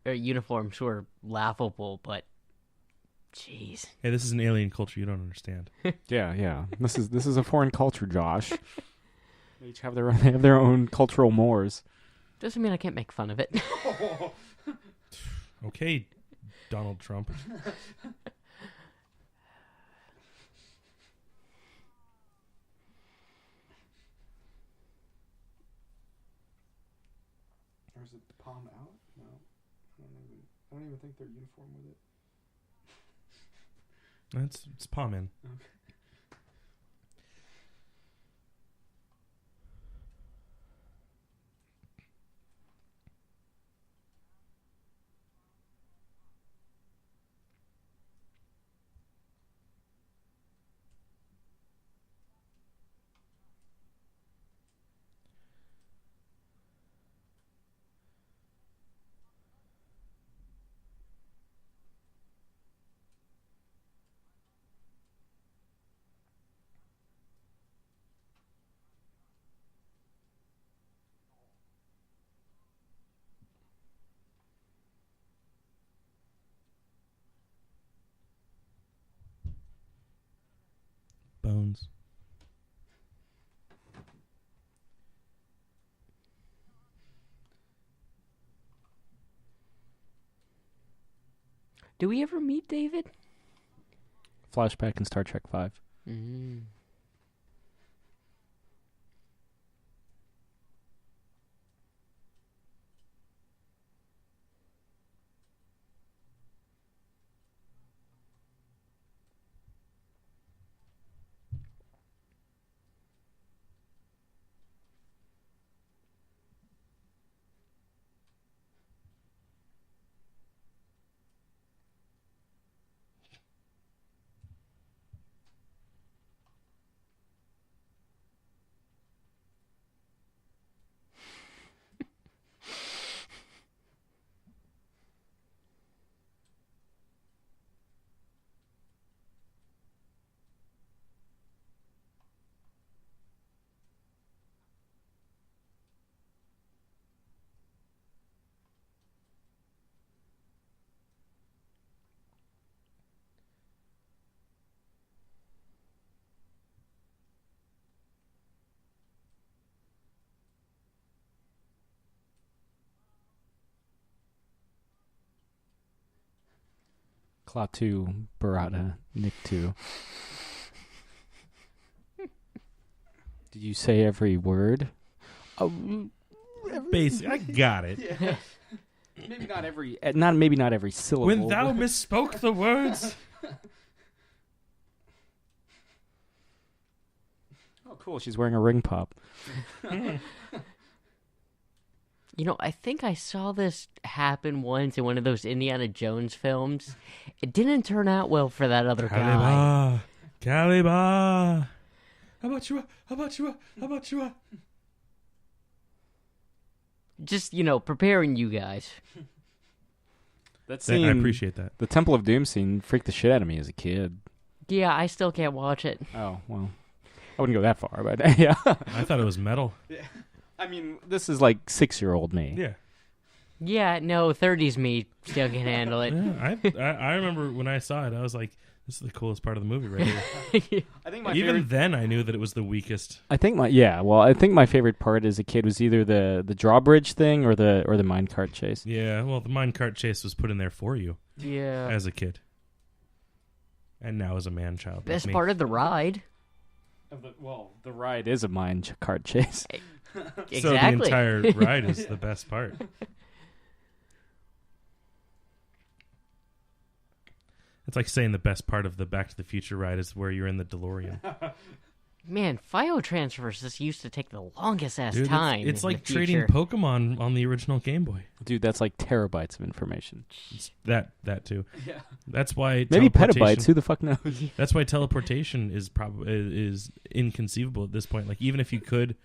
uniforms were laughable, but jeez. Hey, this is an alien culture you don't understand. Yeah. This is a foreign culture, Josh. They each have their own cultural mores. Doesn't mean I can't make fun of it. Okay, Donald Trump. Or is it the palm out? No. I don't even think they're uniform with it. It's palm in. Okay. Bones. Do we ever meet David? Flashback in Star Trek V. Mm. Klaatu Barada Niktu. Did you say every word? Oh, Basic. I got it. maybe not every syllable. When thou misspoke the words. Oh, cool. She's wearing a ring pop. You know, I think I saw this happen once in one of those Indiana Jones films. It didn't turn out well for that other guy. Caliban. How about you? How about you? How about you? Just, preparing you guys. That scene, I appreciate that. The Temple of Doom scene freaked the shit out of me as a kid. Yeah, I still can't watch it. Oh, well. I wouldn't go that far, but yeah. I thought it was metal. Yeah. I mean, this is like 6-year-old me. Yeah. Yeah, no, 30s me still can handle it. Yeah, I remember when I saw it, I was like, this is the coolest part of the movie right here. I think Even then, I knew that it was the weakest. I think my favorite part as a kid was either the drawbridge thing or the minecart chase. Yeah, well, the minecart chase was put in there for you. Yeah. As a kid. And now as a man-child. Best like me. part of the ride. The ride is a minecart chase. Exactly. So the entire ride is the best part. It's like saying the best part of the Back to the Future ride is where you're in the DeLorean. Man, file transfers just used to take the longest ass Dude, time. it's in like the trading future. Pokemon on the original Game Boy. Dude, that's like terabytes of information. It's that too. Yeah. That's why Maybe teleportation- petabytes. Who the fuck knows? That's why teleportation is inconceivable at this point. Like, even if you could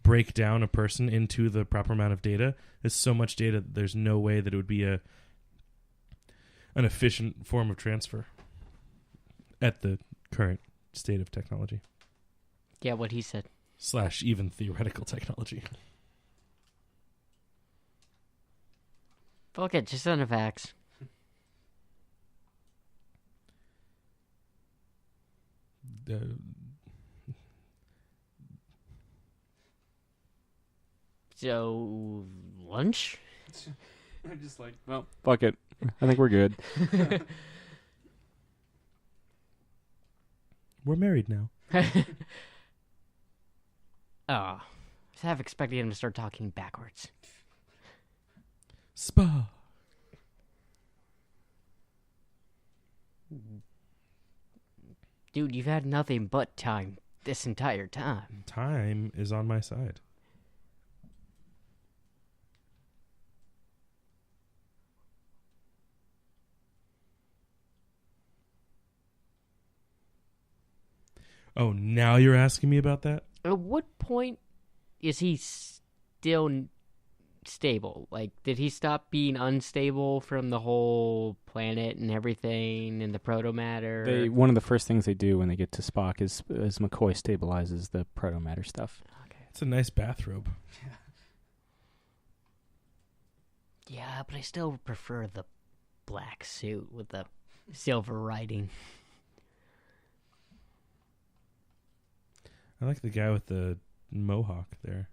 break down a person into the proper amount of data, there's so much data that there's no way that it would be an efficient form of transfer at the current state of technology. Yeah, what he said. / even theoretical technology. Fuck it, just send a fax. So, lunch? I'm just like, well, fuck it. I think we're good. We're married now. Oh, I was half expecting him to start talking backwards. Spa. Dude, you've had nothing but time this entire time. Time is on my side. Oh, now you're asking me about that? At what point is he still stable? Like, did he stop being unstable from the whole planet and everything and the proto-matter? One of the first things they do when they get to Spock is McCoy stabilizes the proto-matter stuff. Okay. It's a nice bathrobe. Yeah, but I still prefer the black suit with the silver writing. I like the guy with the mohawk there.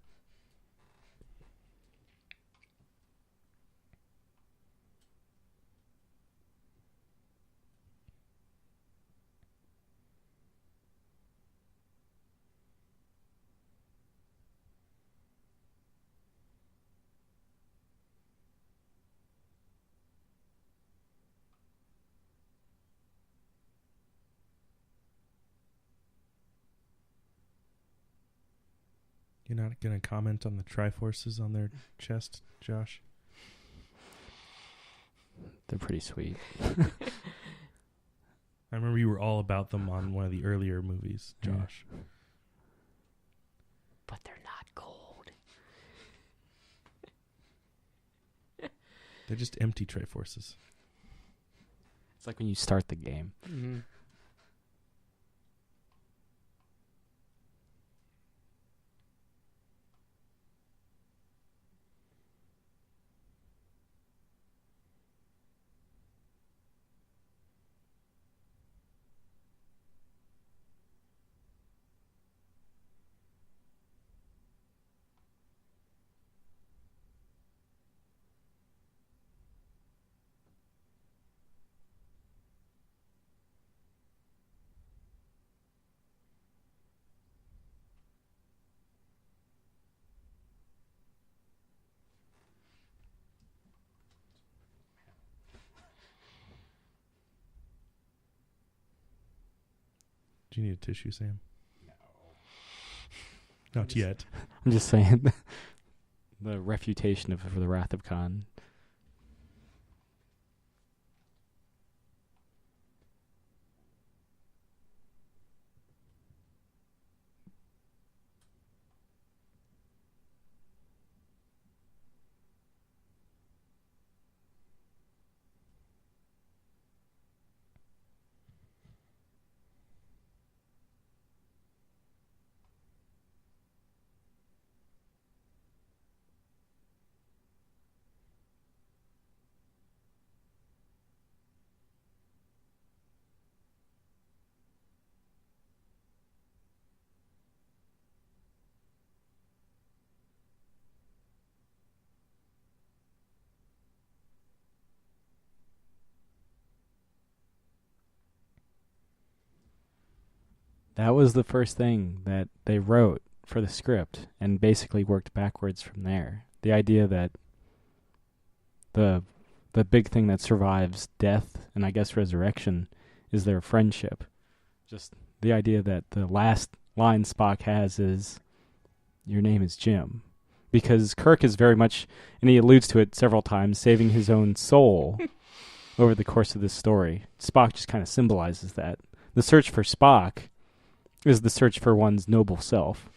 You're not going to comment on the Triforces on their chest, Josh? They're pretty sweet. I remember you were all about them on one of the earlier movies, Josh. Yeah. But they're not gold. They're just empty Triforces. It's like when you start the game. Mm-hmm. Do you need a tissue, Sam? No. Not yet. I'm just saying the refutation of the Wrath of Khan. That was the first thing that they wrote for the script and basically worked backwards from there. The idea that the big thing that survives death and I guess resurrection is their friendship. Just the idea that the last line Spock has is, "Your name is Jim." Because Kirk is very much, and he alludes to it several times, saving his own soul over the course of this story. Spock just kind of symbolizes that. The search for Spock is the search for one's noble self.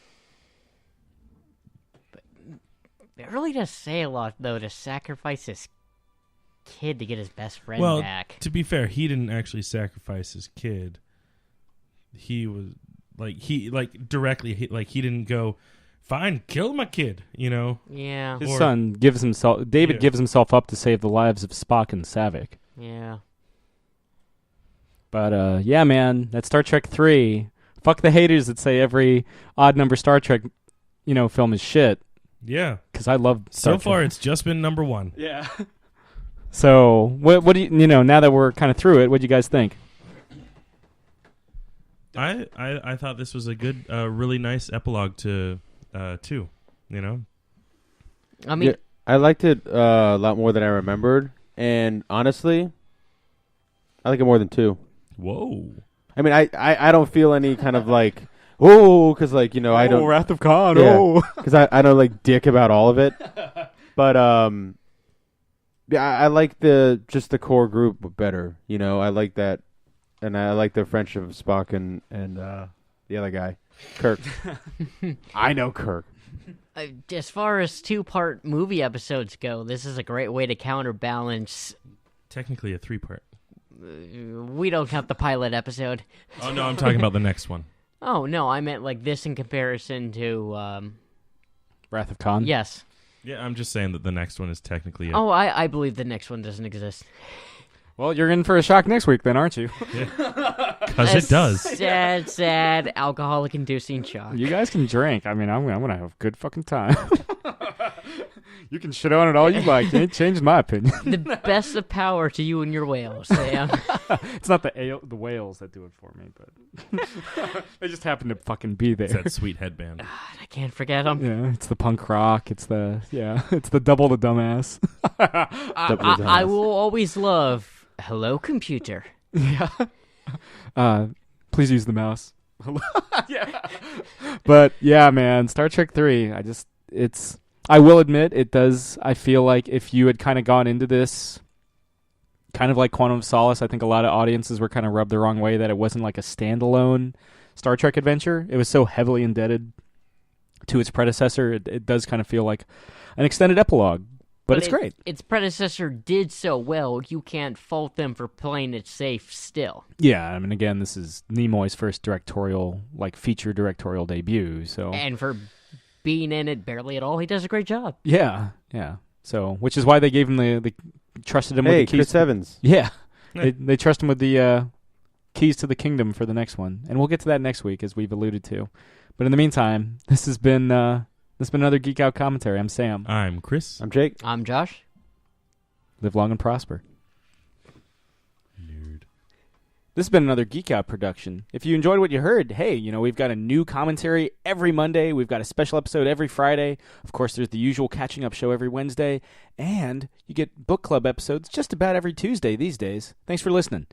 But it really does say a lot, though, to sacrifice his kid to get his best friend back. To be fair, he didn't actually sacrifice his kid. He was directly he didn't go, "Fine, kill my kid," you know. Yeah. His son gives himself. David gives himself up to save the lives of Spock and Savick. Yeah. But yeah, man, that Star Trek 3. Fuck the haters that say every odd number Star Trek, film is shit. Yeah. Because I love Star Trek. So far, it's just been number one. Yeah. So, what do you, now that we're kind of through it, what do you guys think? I thought this was a good, really nice epilogue to 2, I mean... Yeah, I liked it a lot more than I remembered, and honestly, I like it more than 2. Whoa. I mean, I don't feel any kind of like, because I don't. Wrath of Khan, because I don't like dick about all of it. But yeah, I like the core group better. I like that, and I like the friendship of Spock and the other guy, Kirk. I know Kirk. As far as 2-part movie episodes go, this is a great way to counterbalance. Technically a 3-part. We don't count the pilot episode. Oh, no, I'm talking about the next one. Oh, no, I meant like this in comparison to... Wrath of Khan? Yes. Yeah, I'm just saying that the next one is technically... Oh, I believe the next one doesn't exist. Well, you're in for a shock next week then, aren't you? Because it does. Sad, alcoholic-inducing shock. You guys can drink. I mean, I'm going to have a good fucking time. You can shit on it all you like. It ain't changed my opinion. The best of power to you and your whales, Sam. It's not the whales that do it for me, but they just happen to fucking be there. It's that sweet headband. God, I can't forget them. Yeah, it's the punk rock. It's the double the dumbass. I will always love Hello Computer. Yeah. Please use the mouse. Yeah. But yeah, man, Star Trek 3. I will admit, it does. I feel like if you had kind of gone into this, kind of like Quantum of Solace, I think a lot of audiences were kind of rubbed the wrong way that it wasn't like a standalone Star Trek adventure. It was so heavily indebted to its predecessor. It does kind of feel like an extended epilogue, but it's great. Its predecessor did so well, you can't fault them for playing it safe still. Yeah, I mean, again, this is Nimoy's first feature directorial debut, so... And for being in it barely at all, he does a great job. Yeah. So, which is why they gave him the trusted him with the keys. Chris Evans. Yeah. They trust him with the keys to the kingdom for the next one, and we'll get to that next week, as we've alluded to. But in the meantime, this has been another Geek Out commentary. I'm Sam. I'm Chris. I'm Jake. I'm Josh. Live long and prosper. Nerd. This has been another Geek Out production. If you enjoyed what you heard, hey, we've got a new commentary every Monday. We've got a special episode every Friday. Of course, there's the usual catching up show every Wednesday. And you get book club episodes just about every Tuesday these days. Thanks for listening.